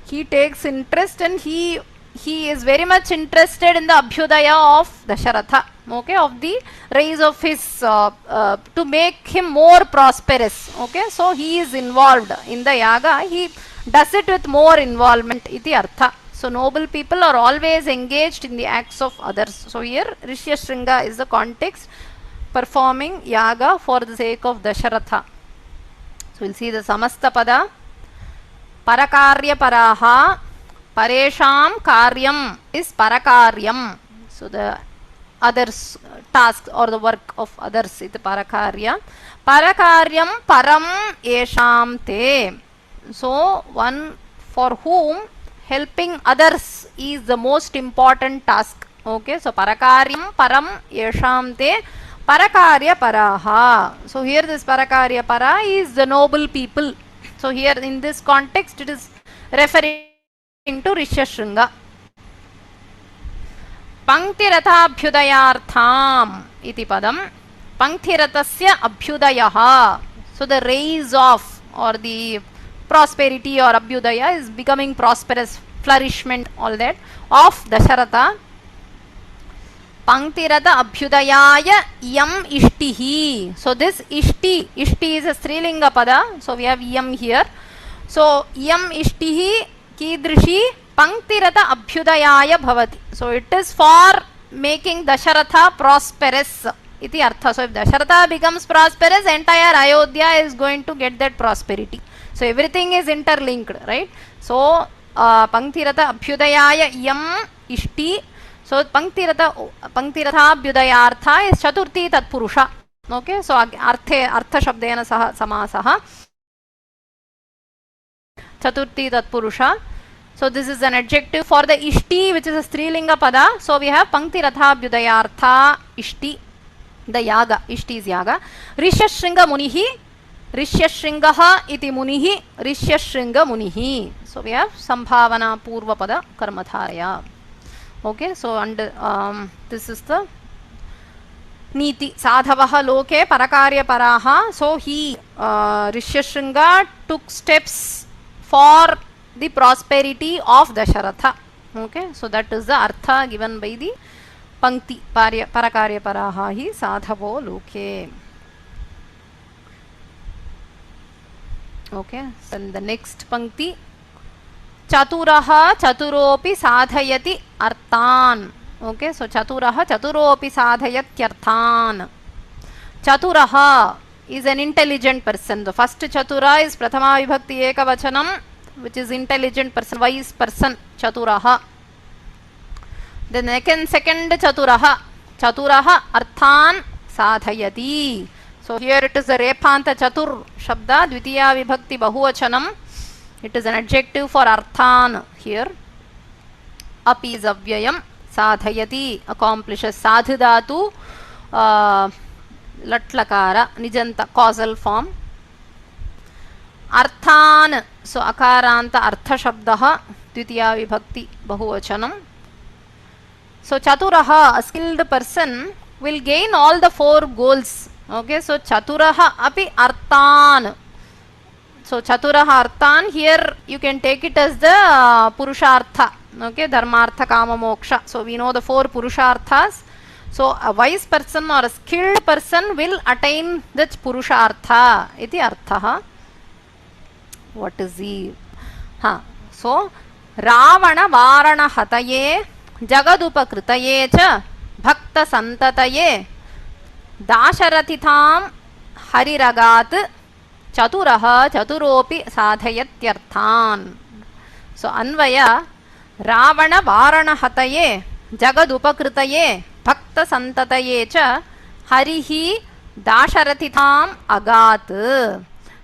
He takes interest and he is very much interested in the Abhyudaya of Dasharatha, okay, of the rise of his, to make him more prosperous, okay, so he is involved in the yaga, he does it with more involvement, iti artha. So noble people are always engaged in the acts of others. So here Rishyashringa is the context, performing yaga for the sake of Dasharatha. So we'll see the Samasta Pada. Parakarya Paraha. Paresham Karyam is Parakaryam. So the others task or the work of others is the Parakarya. Parakaryam Param Esham Te. So one for whom helping others is the most important task. Okay, so Parakaryam Param Esham Te Parakarya Paraha. So here this Parakarya Para is the noble people. So here in this context it is referring to Rishyashringa. Panktiratha Abhyudayartham iti padam. Panktiratasya Abhyudayaha. So the rise of or the prosperity or Abhyudaya is becoming prosperous, flourishment, all that of Dasharatha. Panktirata Abhyudayaya Yam Ishtihi. So this Ishti is a Strilinga Pada. So we have Yam here. So Yam Ishtihi Kidrishi Panktirata Abhyudayaya Bhavati. So it is for making Dasharatha prosperous. Iti artha. So if Dasharatha becomes prosperous, entire Ayodhya is going to get that prosperity. So everything is interlinked, right? So Panktirata Abhyudayaya Yam Ishti. So Panktiratha Abhyudayartha is Chaturthi Tatpurusha. Okay, so Artha Shabdena Saha Samasaha. Chaturthi Tatpurusha. So this is an adjective for the Ishti, which is a Strilinga Pada. So we have Panktiratha Abhyudayartha Ishti, the Yaga. Ishti is Yaga. Rishyashringa Munihi. Rishyashringaha iti Munihi. Rishyashringa Munihi. So we have Sambhavana Purva Pada Karmatharaya. Okay, so under this is the Niti. Sadhavaha loke parakarya paraha. So he, Rishyashringa, took steps for the prosperity of Dasharatha. Okay, so that is the artha given by the Pankti. Parakarya paraha hi sadhavo loke. Okay, so in the next Pankti. Chaturaha chaturopi sadhayati arthan. Okay, so Chaturaha chaturopi sadhayatyarthan. Chaturaha is an intelligent person. The first Chatura is Prathama Vibhakti Ekavachanam, which is intelligent person, wise person, Chaturaha. The second Chaturaha, Chaturaha Arthan Sadhayati. So here it is a Repanta Chatur Shabda, Dvitiya Vibhakti Bahuvachanam. It is an adjective for Arthan here. Api is Avyayam, Sadhayati accomplishes, Sadhidatu Latlakara, Nijanta causal form. Arthan, so Akaranta Artha Shabdaha, Dvitiya Vibhakti Bahuvachanam. So Chaturaha, a skilled person, will gain all the four goals. Okay, so Chaturaha api Arthan. So Chaturaha Arthan, here you can take it as the Purushartha. Okay, Dharmartha Kama Moksha. So we know the four Purusharthas. So a wise person or a skilled person will attain the Purushartha. Iti Arthaha. What is the... So Ravana Varana Hataye Jagadupakritaye cha Bhakta Santataye Dasharatitham Hariragat Chaturaha Chaturopi Sadhayatyarthan. So Anvaya Ravana Varana Hataye Jagadupakritaye Bhakta Santataye cha Harihi Dasharatitham Agat.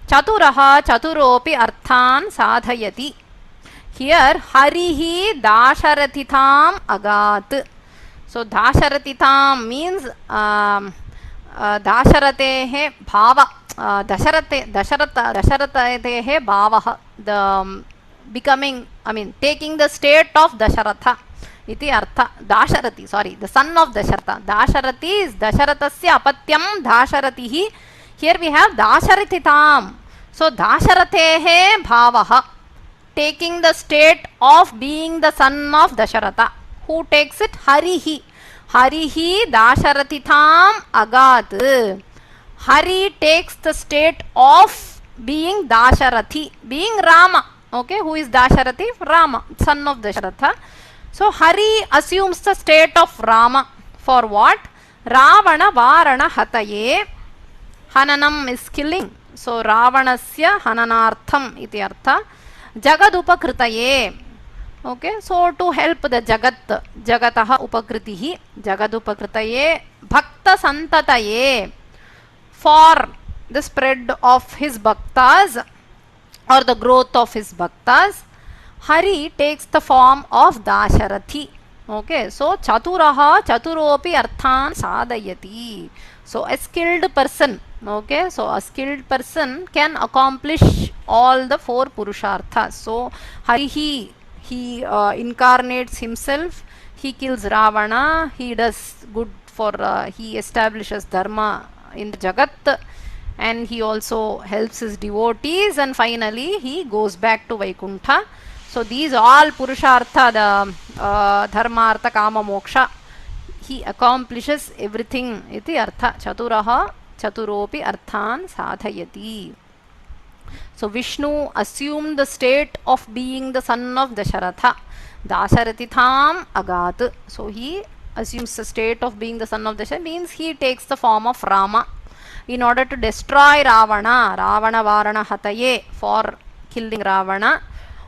Chaturaha Chaturopi Arthan Sadhayati. Here Harihi Dasharatitham Agat. So Dasharatitham means Dasharatehe Bhava. Dasharatehe Bhavaha. The becoming, taking the state of Dasharatha. Iti Artha. Dasharati, sorry, the son of Dasharatha. Dasharati is Dasharatasya Apatyam Dasharatihi. Here we have Dasharatitham. So Dasharatehe Bhavaha. Taking the state of being the son of Dasharatha. Who takes it? Harihi. Harihi Dasharatitham Agat. Hari takes the state of being Dasharathi, being Rama. Okay, who is Dasharathi? Rama, son of Dasharatha. So Hari assumes the state of Rama. For what? Ravana Varana Hataye. Hananam is killing. So Ravanasya Hananartham iti artha. Jagadupakritaye. Okay, so to help the Jagat, Jagataha Upakritihi, Jagadupakritaye, Bhakta Santataye, for the spread of his bhaktas or the growth of his bhaktas, Hari takes the form of Dasharathi. Okay, so Chaturaha Chaturopi Arthan Sadayati. So a skilled person, okay, so a skilled person can accomplish all the four Purusharthas. So Harihi, he incarnates himself, he kills Ravana, he does good for, he establishes Dharma in the Jagat, and he also helps his devotees, and finally he goes back to Vaikuntha. So these all Purushartha, the Dharma, Artha, Kama, Moksha, he accomplishes everything. Iti Artha. Chaturaha Chaturopi Arthan Sadhayati. So Vishnu assumed the state of being the son of Dasharatha. Dasharatitham Agat. So he assumes the state of being the son of Dasharatha, means he takes the form of Rama in order to destroy Ravana. Ravana Varana Hataye, for killing Ravana.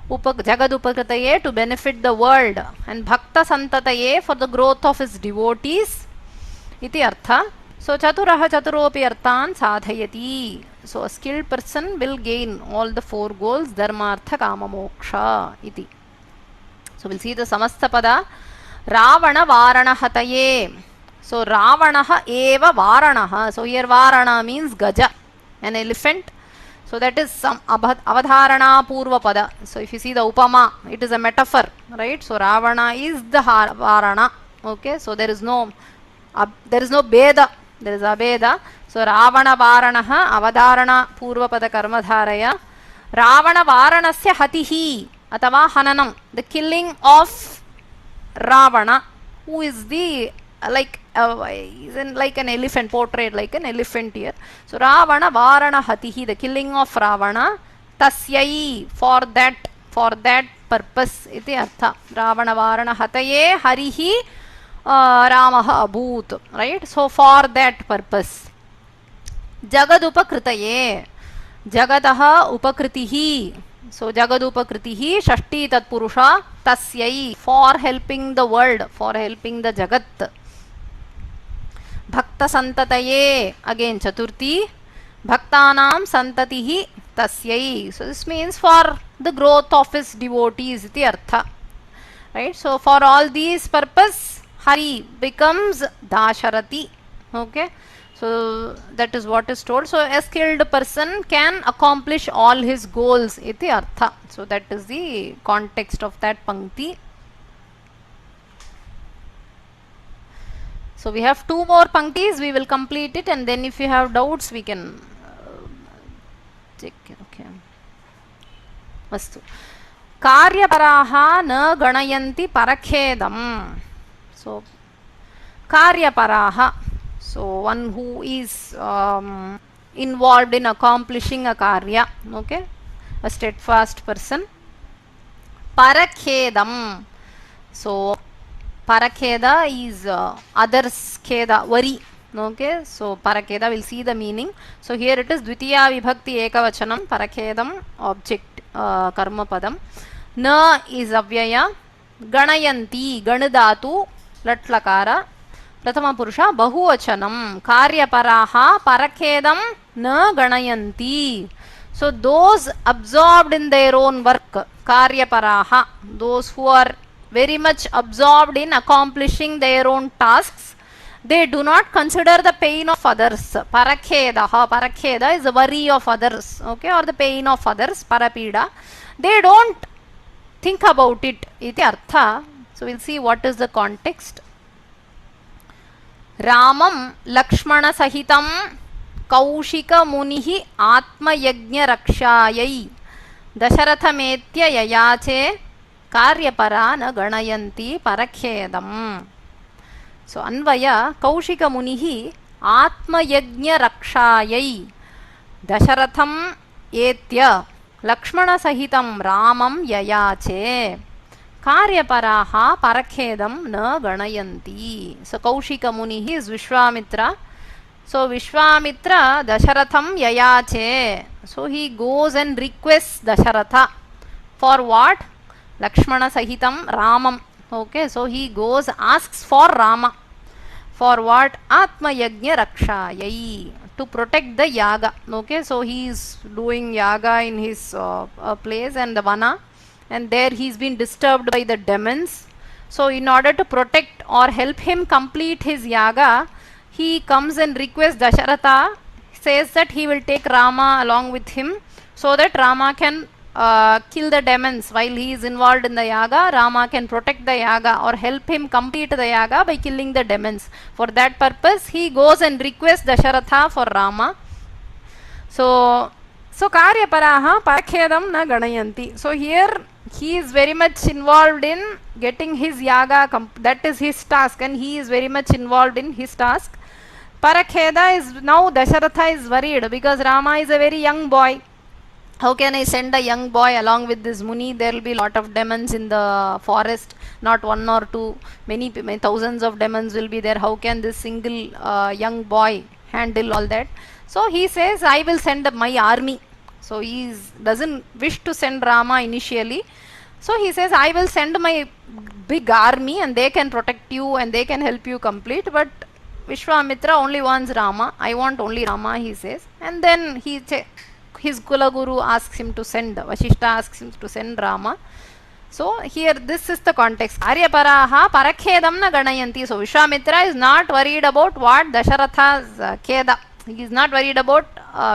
Jagadupakritaye, to benefit the world. And Bhakta Santataye, for the growth of his devotees. Iti Artha. So Chaturaha Chaturopi Arthan Sadhayati. So a skilled person will gain all the four goals, Dharma, Artha, Kama, Moksha. Iti. So we'll see the Samastapada. Ravana Varana Hataye. So Ravanaha Eva Varanaha. So here Varana means Gaja, an elephant. So that is some Avadharana Purva Pada. So if you see the Upama, it is a metaphor, right? So Ravana is the Varana. Okay, so there is no Beda, there is Abeda. So Ravana Varanaha Avadharana Purva Pada Karmadharaya. Ravana Varanasya Hatihi Atava Hananam, the killing of Ravana, who is the like an elephant, portrayed like an elephant here. So Ravana Varana Hatihi, the killing of Ravana. Tasyai, for that purpose iti artha. Ravana varana hataye harihi Ramaha abhut, right? So for that purpose. Jagadupakritaye, Jagataha upakritihi. So Jagadupakritihi Shashti Tatpurusha Tasyai, for helping the world, for helping the Jagat. Bhakta Santataye, again Chaturthi, Bhaktanam Santatihi Tasyai. So this means for the growth of his devotees iti artha. Right? So for all these purpose, Hari becomes Dasharati. Okay? So that is what is told. So a skilled person can accomplish all his goals iti artha. So that is the context of that pankti. So we have two more panktis, we will complete it, and then if you have doubts we can check it. Okay. Astu. Karyaparaha na ganayanti parakhedam. So Karyaparaha, so one who is involved in accomplishing a karya, okay, a steadfast person. Parakhedam, so Parakheda is others kheda, worry. Okay, so Parakheda, we'll see the meaning. So here it is Dvitiya Vibhakti Ekavachanam, Parakhedam, object, Karma Padam. Na is Avyaya, Ganayanti, Ganadatu, Latlakara, Prathama Purusha, Bahuvachanam, Karyaparaha, Parakhedam, Na Ganayanti. So those absorbed in their own work, Karyaparaha, those who are very much absorbed in accomplishing their own tasks, they do not consider the pain of others. Parakhedaha, Parakheda is the worry of others, okay, or the pain of others, Parapida. They don't think about it, iti artha. So we'll see what is the context. Ramam Lakshmana Sahitam Kaushika Munihi Atma Yajna Rakshayai Dasharatha Metya Yayache Karyapara na Ganayanti Parakhedam. So Anvaya Kaushika Munihi Atma Yajna Rakshayai Dasharatham Etya Lakshmana Sahitam Ramam Yayache Karyaparaha Parakhedam na Ganayanti. So Kaushika Munihi is Vishwamitra. So Vishwamitra Dasharatham Yayache. So he goes and requests Dasharatha for what? Lakshmana Sahitam Ramam. Okay, so he goes, asks for Rama. For what? Atma Yajna Rakshayai, to protect the yaga. Okay, so he is doing yaga in his place and the vana, and there he is been disturbed by the demons. So in order to protect or help him complete his yaga, he comes and requests Dasharatha, says that he will take Rama along with him so that Rama can kill the demons while he is involved in the yaga. Rama can protect the yaga or help him complete the yaga by killing the demons. For that purpose, he goes and requests Dasharatha for Rama. So Karyaparaha Parakhedam na Ganayanti. So here he is very much involved in getting his yaga, that is his task, and he is very much involved in his task. Parakheda is now Dasharatha is worried because Rama is a very young boy. How can I send a young boy along with this Muni? There will be a lot of demons in the forest, not one or two, many thousands of demons will be there. How can this single young boy handle all that? So he says, I will send my army. So he doesn't wish to send Rama initially. So he says, I will send my big army and they can protect you and they can help you complete. But Vishwamitra only wants Rama. I want only Rama, he says. And then his Kulaguru asks him to send, Vashishta asks him to send Rama. So here this is the context. Karyaparaha Parakhedam na Ganayanti. So Vishwamitra is not worried about what Dasharatha's Kheda. He is not worried about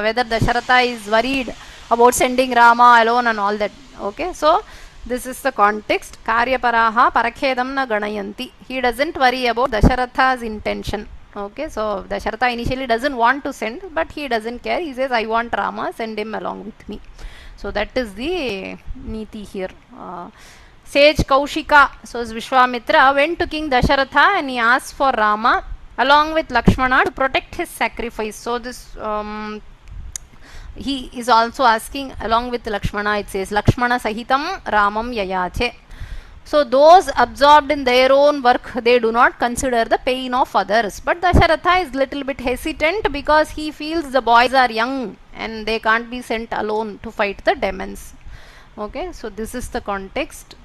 whether Dasharatha is worried about sending Rama alone and all that. Okay, so this is the context. Karyaparaha Parakhedam na Ganayanti. He doesn't worry about Dasharatha's intention. Okay, so Dasharatha initially doesn't want to send, but he doesn't care. He says, I want Rama, send him along with me. So that is the niti here. Sage Kaushika, so Vishwamitra went to King Dasharatha and he asked for Rama along with Lakshmana to protect his sacrifice. So this he is also asking along with Lakshmana. It says Lakshmana Sahitam Ramam Yayache. So those absorbed in their own work, they do not consider the pain of others. But Dasharatha is little bit hesitant because he feels the boys are young and they can't be sent alone to fight the demons. Okay, so this is the context.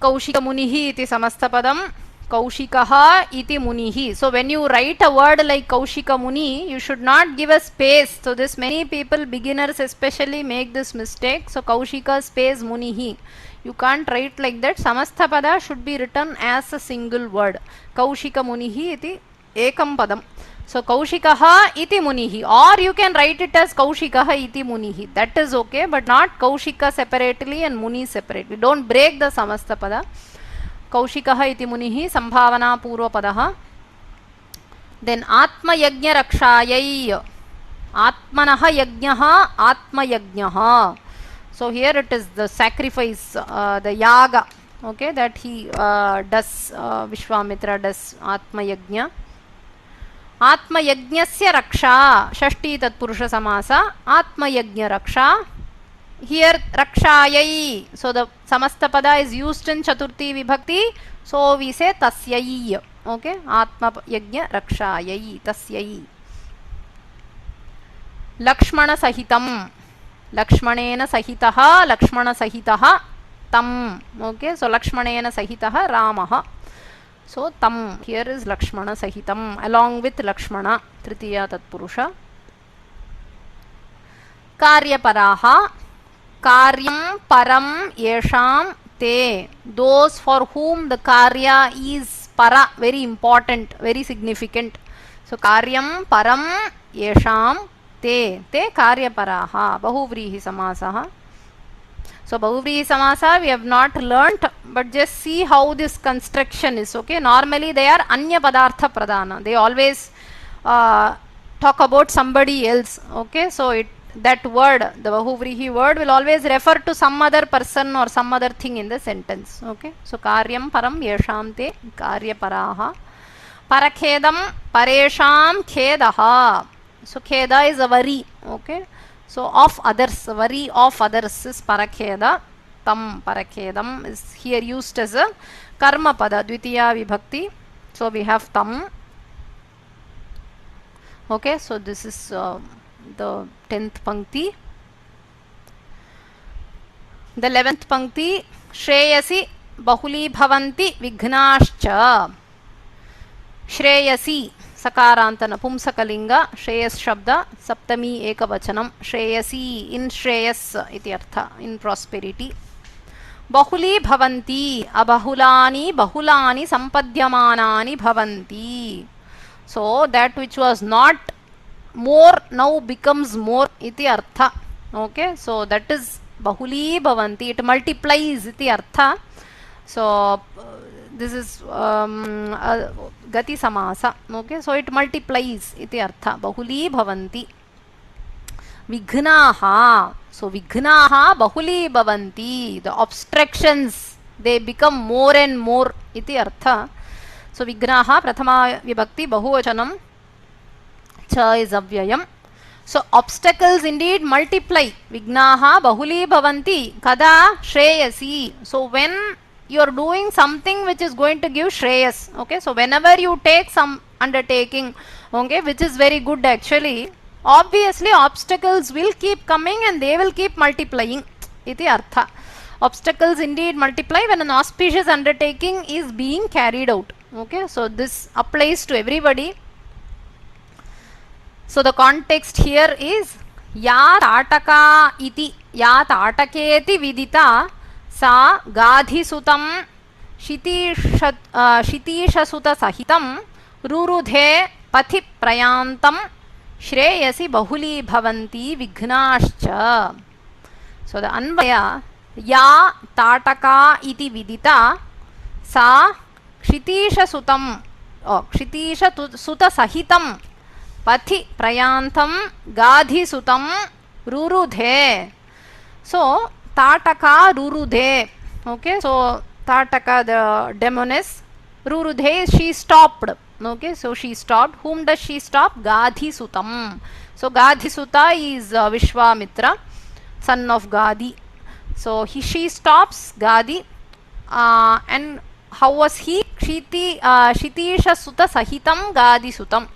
Kaushika Munihi iti samastapadam. Kaushikaha iti Munihi. So when you write a word like Kaushika Muni, you should not give a space. So this many people, beginners especially, make this mistake. So Kaushika space Munihi. You can't write like that. Samastapada should be written as a single word. Kaushika Munihi iti ekam padam. So Kaushikaha iti Munihi, or you can write it as Kaushikaha iti Munihi. That is okay, but not Kaushika separately and Muni separately. Don't break the Samastapada. Kaushikaha iti Munihi Sambhavana Purvapadaha. Then Atma Yajna Rakshayai. Atmanaha Yajnaha Atma Yajnaha. So here it is the sacrifice, the yaga, okay, that he does, Vishwamitra does Atma Yajna. Atma Yajnasya Raksha, Shashti Tatpurusha Samasa, Atma Yajna Raksha. Here Rakshayai, so the Samastapada is used in Chaturthi Vibhakti, so we say Tasyai, okay, Atma Yajna Rakshayai, Tasyai. Lakshmana Sahitam, Lakshmanena Sahitaha, Lakshmana Sahitaha, Tam, okay, so Lakshmanena Sahitaha, Ramaha. So Tam, here is Lakshmana Sahitam, along with Lakshmana, Tritiya Tatpurusha. Karyaparaha, Karyam Param Yesham Te, those for whom the Karya is Para, very important, very significant. So Karyam Param Yesham Te, Te Karyaparaha, Bahuvrihi Samasaha. So Bahuvrihi Samasa we have not learnt, but just see how this construction is, okay. Normally they are Anya Padartha Pradana. They always talk about somebody else, okay. So that word, the Bahuvrihi word, will always refer to some other person or some other thing in the sentence, okay. So Karyam Param Yesham Te Karyaparaha. Parakhedam Paresham Khedaha. So Kheda is a worry, okay. So of others, worry of others is Parakheda. Tam Parakhedam is here used as a Karma Pada, Dvitiya Vibhakti. So we have Tam. Okay, so this is the 10th Pankti. The 11th Pankti, Shreyasi Bahuli Bhavanti Vighnascha. Shreyasi Sakaranta Napumsakalinga, Shreyas Shabda, Saptami Ekavachanam, Shreyasi, in Shreyas iti artha, in prosperity. Bahuli Bhavanti, Abahulani, Bahulani, Sampadyamanani Bhavanti. So that which was not more now becomes more iti artha. Okay, so that is Bahuli Bhavanti, it multiplies iti artha. So this is Gati Samasa, okay, so it multiplies iti artha, Bahuli Bhavanti. Vighnaha, so Vighnaha Bahuli Bhavanti, the obstructions, they become more and more iti artha. So Vighnaha Prathama Vibhakti Bahuvachanam, Cha is Avyayam. So obstacles indeed multiply. Vighnaha Bahuli Bhavanti Kada Shreyasi. So when you are doing something which is going to give Shreyas, okay, so whenever you take some undertaking, okay, which is very good actually, obviously obstacles will keep coming and they will keep multiplying iti artha. Obstacles indeed multiply when an auspicious undertaking is being carried out, okay, so this applies to everybody. So the context here is Ya Tataka iti, Ya Tataketi Vidita Sa Gadhi Sutam Shitisha Suta Sahitam Rurudhe Pathi Prayantam Shreyasi Bahuli Bhavanti Vighnascha. So the Anvaya Ya Tataka iti Vidita Sa Kshitisha Sutam Kshitisha Suta Sahitam Pathi Prayantam Gadhi Sutam Rurudhe. So Tataka Rurudhe. Okay, so Tataka, the demoness. Rurudhe, she stopped. Okay, so she stopped. Whom does she stop? Gadhi Sutam. So Gadhisuta is Vishwamitra, son of Gadi. So she stops Gadi, and how was he? Shitisha Suta Sahitam Gadi Sutam,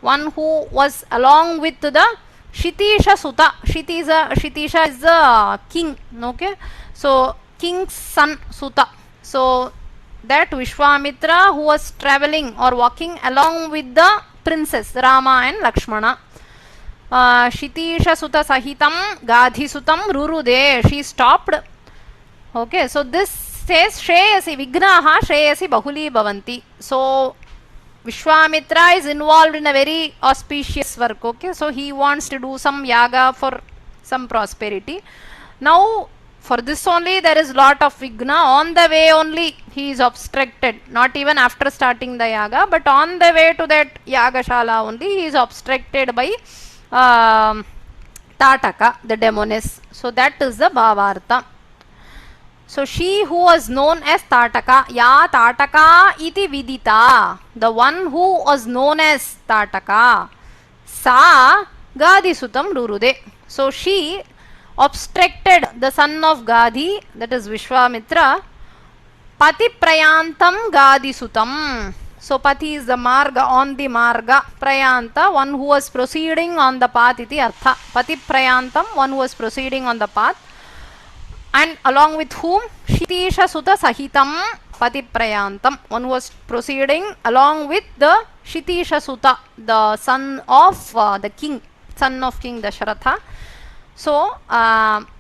one who was along with the Shitisha Suta. Shitisha is the king, okay? So king's son Suta. So that Vishwamitra who was traveling or walking along with the princess Rama and Lakshmana. Shitisha Suta Sahitam Gadhi Sutam Rurude. She stopped. Okay, so this says Shreyasi Vignaha Shreyasi Bahuli Bhavanti. So Vishwamitra is involved in a very auspicious work. Okay, so he wants to do some yaga for some prosperity. Now for this only there is lot of vigna. On the way only he is obstructed, not even after starting the yaga, but on the way to that yagashala only he is obstructed by Tataka, the demoness. So that is the Bhavartha. So she who was known as Tataka, Ya Tataka iti vidita, the one who was known as Tataka, Sa Gadisutam Rurude. So she obstructed the son of Gadi, that is Vishwamitra, Pati Prayantam Gadisutam. So Pati is the marga, on the marga, Prayanta, one who was proceeding on the path, iti artha. Pati Prayantam, one who was proceeding on the path. And along with whom? Shitisha Suta Sahitam Pati Prayantam, one who was proceeding along with the Shitisha Suta, the son of the king, son of King Dasharatha. So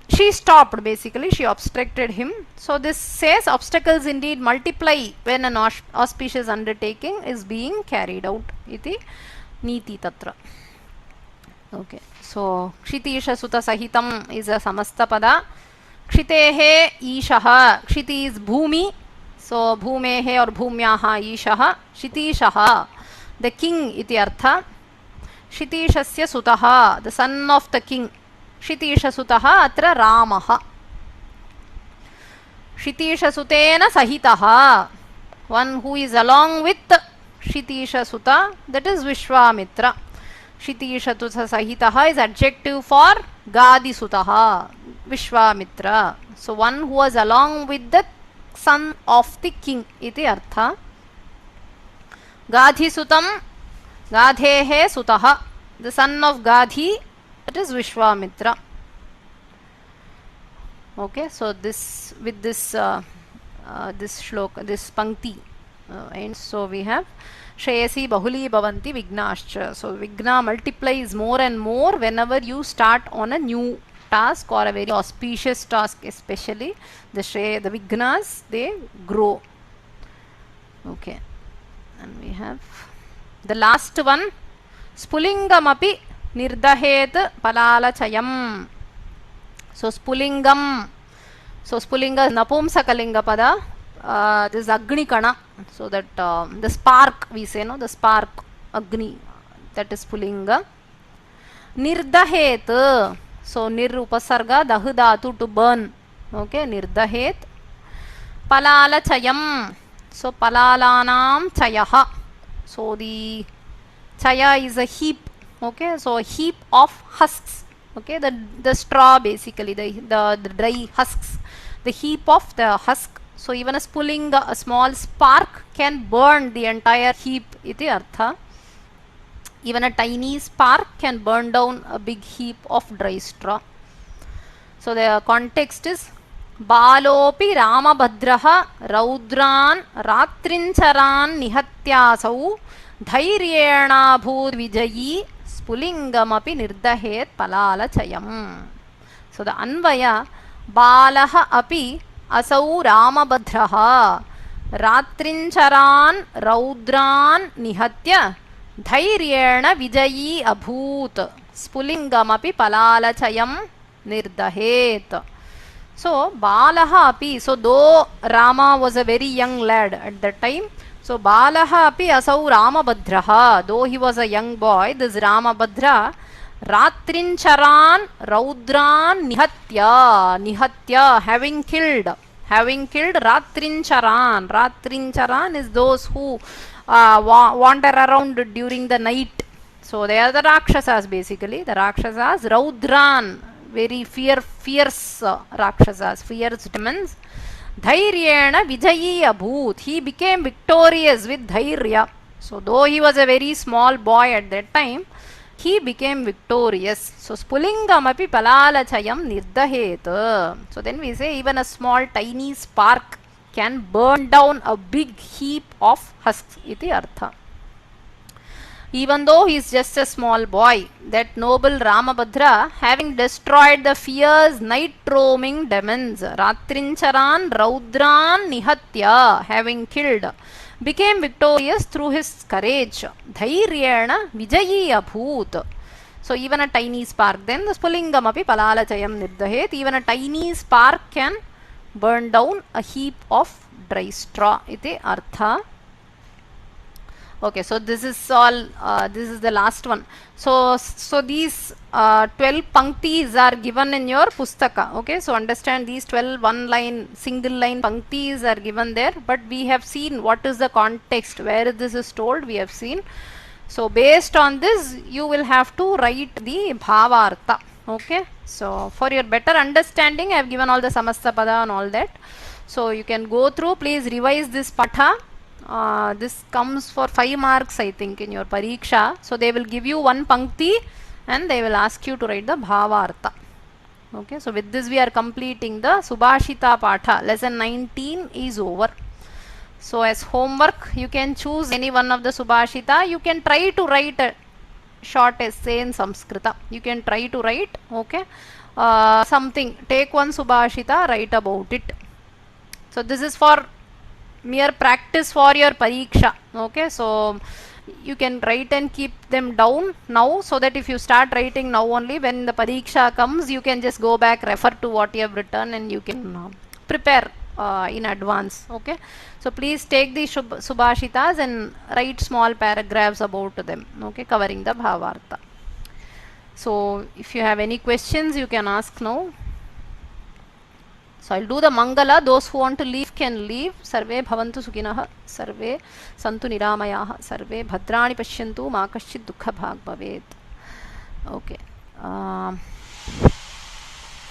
she stopped, basically she obstructed him. So this says obstacles indeed multiply when an auspicious undertaking is being carried out. Iti Niti Tatra. Okay, so Kshitisha Suta Sahitam is a Samasta Pada. Kshitehe Ishaha. Kshiti is Bhumi. So Bhumehe or Bhumyaha Ishaha. Shitishaha, the king iti artha. Shitishasya Sutaha, the son of the king. Shitisha Sutaha atra Ramaha. Shitisha Sutena Sahitaha, one who is along with Shitisha Suta, that is Vishwamitra. Shitisha Tusa Sahitaha is adjective for Gadi Sutaha, Vishwamitra. So one who was along with the son of the king iti artha. Gadhi Sutam, Gadhehe Sutaha, the son of Gadhi, that is Vishwamitra. Okay, so this with this this shloka, this pankti, and so we have Shreyasi Bahuli Bhavanti Vignascha. So Vigna multiplies more and more whenever you start on a new task or a very auspicious task, especially the Vignas, they grow. Okay, and we have the last one, Spulingamapi Nirdahet Palalachayam. So Spulingam, so Spulinga is Napumsakalinga Pada, this is Agni Kana, so that the spark we say, no, the spark, Agni, that is Spulinga. Nirdahet, so Nir Upasarga, Dahudatu to burn, okay, Nirdahet. Palalachayam, so Palalanam Chayaha, so the Chaya is a heap, okay, so a heap of husks, okay, the straw basically, the dry husks, the heap of the husk. So even a Spulinga, a small spark can burn the entire heap iti artha. Even a tiny spark can burn down a big heap of dry straw. So the context is Balopi Ramabhadraha Raudran Ratrincharan Nihatyasau Dhairyena Bhud Vijayi Spulingamapi Nirdahet Palalachayam. So the Anvaya Balaha Api Asau Ramabhadraha Ratrincharan Raudran Nihatya Dhairyena Vijayi Abhut Spulingamapi Palalachayam Nirdahet. So Balaha Api, so though Rama was a very young lad at that time, so Balaha Api Asau Ramabhadraha, though he was a young boy, this Ramabhadra Ratrincharan Raudran Nihatya, having killed Ratrincharan is those who wander around during the night, So they are the Rakshasas basically. The Rakshasas, Raudran, very fierce Rakshasas, fierce demons. Dhairyena Vijayi Abhut. He became victorious with Dhairya. So though he was a very small boy at that time, he became victorious. So Spulingam api palalachayam nirdahet. So then we say even a small tiny spark can burn down a big heap of husks. Iti artha. Even though he is just a small boy, that noble Ramabhadra, having destroyed the fierce night-roaming demons, Ratrincharan, Raudran, Nihatya, having killed, became victorious through his courage. Dhairyena Vijayi Abhut. So even a tiny spark, then the Spulingam api palalachayam nirdahet, even a tiny spark can burn down a heap of dry straw. Iti artha. Okay, so this is all, this is the last one. So these 12 panktis are given in your pustaka. Okay, so understand these 12 one line, single line panktis are given there, but we have seen what is the context, where this is told, we have seen. So based on this, you will have to write the bhavartha. Okay, so for your better understanding, I have given all the samasta pada and all that. So you can go through, please revise this patha. This comes for 5 marks, I think, in your pariksha. So they will give you one pankti and they will ask you to write the bhavartha. Okay, so with this we are completing the Subhashita Patha. Lesson 19 is over. So as homework, you can choose any one of the Subhashita. You can try to write a short essay in Samskrita. You can try to write, okay, something. Take one Subhashita, write about it. So this is for mere practice for your pariksha. Okay, so you can write and keep them down now, so that if you start writing now only, when the pariksha comes, you can just go back, refer to what you have written, and you can prepare in advance. Okay, so please take the subhashitas and write small paragraphs about them, okay, covering the bhavartha. So if you have any questions, you can ask now. So I'll do the Mangala. Those who want to leave can leave. Sarve bhavantu sukhinah, sarve santu niramayah, sarve bhadrani pashyantu, ma kaschid dukkha bhag bhavet. Okay.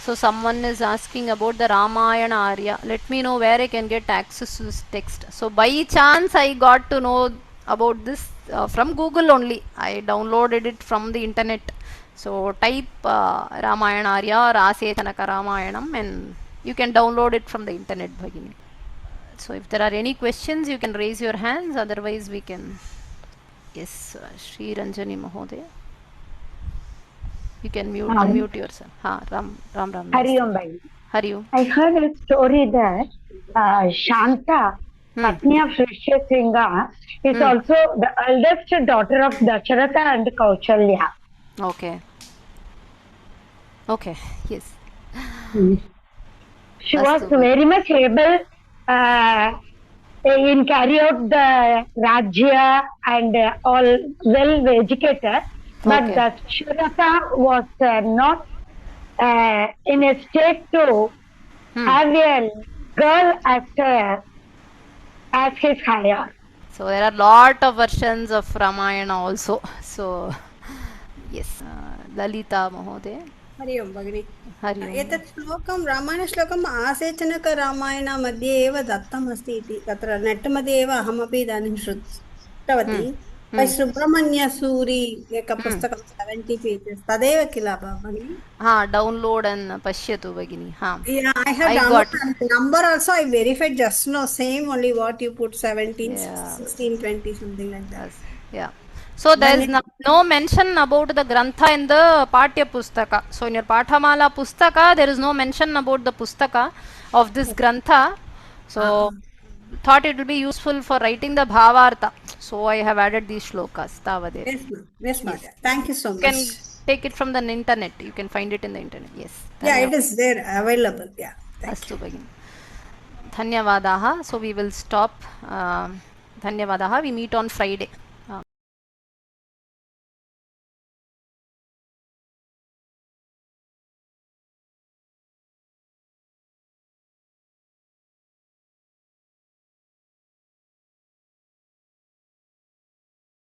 So someone is asking about the Ramayana Arya. Let me know where I can get access to this text. So by chance I got to know about this from Google only. I downloaded it from the internet. So type Ramayana Arya or Asyetanaka Ramayanam and you can download it from the internet, Bhagini. So if there are any questions, you can raise your hands. Otherwise, we can. Yes, Sriranjani Mahodaya. You can unmute yourself. Ram. Hari Om Bhai. Hari Om. I heard a story that Shanta, Patni of Rishyasringa, is also the eldest daughter of Dasharatha and Kaushalya. Okay. Okay. Yes. She was very much able in carry out the Rajya and all well educated, but Dasharatha was not in a state to have a girl as his hire. So there are lot of versions of Ramayana also. So yes, Lalita Mahodaya. Hari ओम भगिनी हरि एतत् श्लोकं रामायणश्लोकम् आसेचनकरामायण मध्ये एव दत्तम् अस्ति इति तत्र net मध्ये एव अहमपि इदानीं श्रुतवती सुब्रह्मण्यसूरि एक पुस्तकं 70 पेजेस् तदेव किल भगिनी डाउनलोड and पश्यतु भगिनी yeah I have downloaded the number also I verified just now same only what you put 17 16 20 something like that yeah. So there is no mention about the grantha in the Patya Pustaka. So in your Pathamala Pustaka, there is no mention about the Pustaka of this grantha. So thought it will be useful for writing the Bhavartha. So I have added these shlokas. Tavade. Yes, ma'am. Thank you so much. You can take it from the internet. You can find it in the internet. Yes. Yeah, it is there available. Yeah. Astu Bhagini. Dhanyavadaha. So we will stop. Dhanyavadaha. We meet on Friday.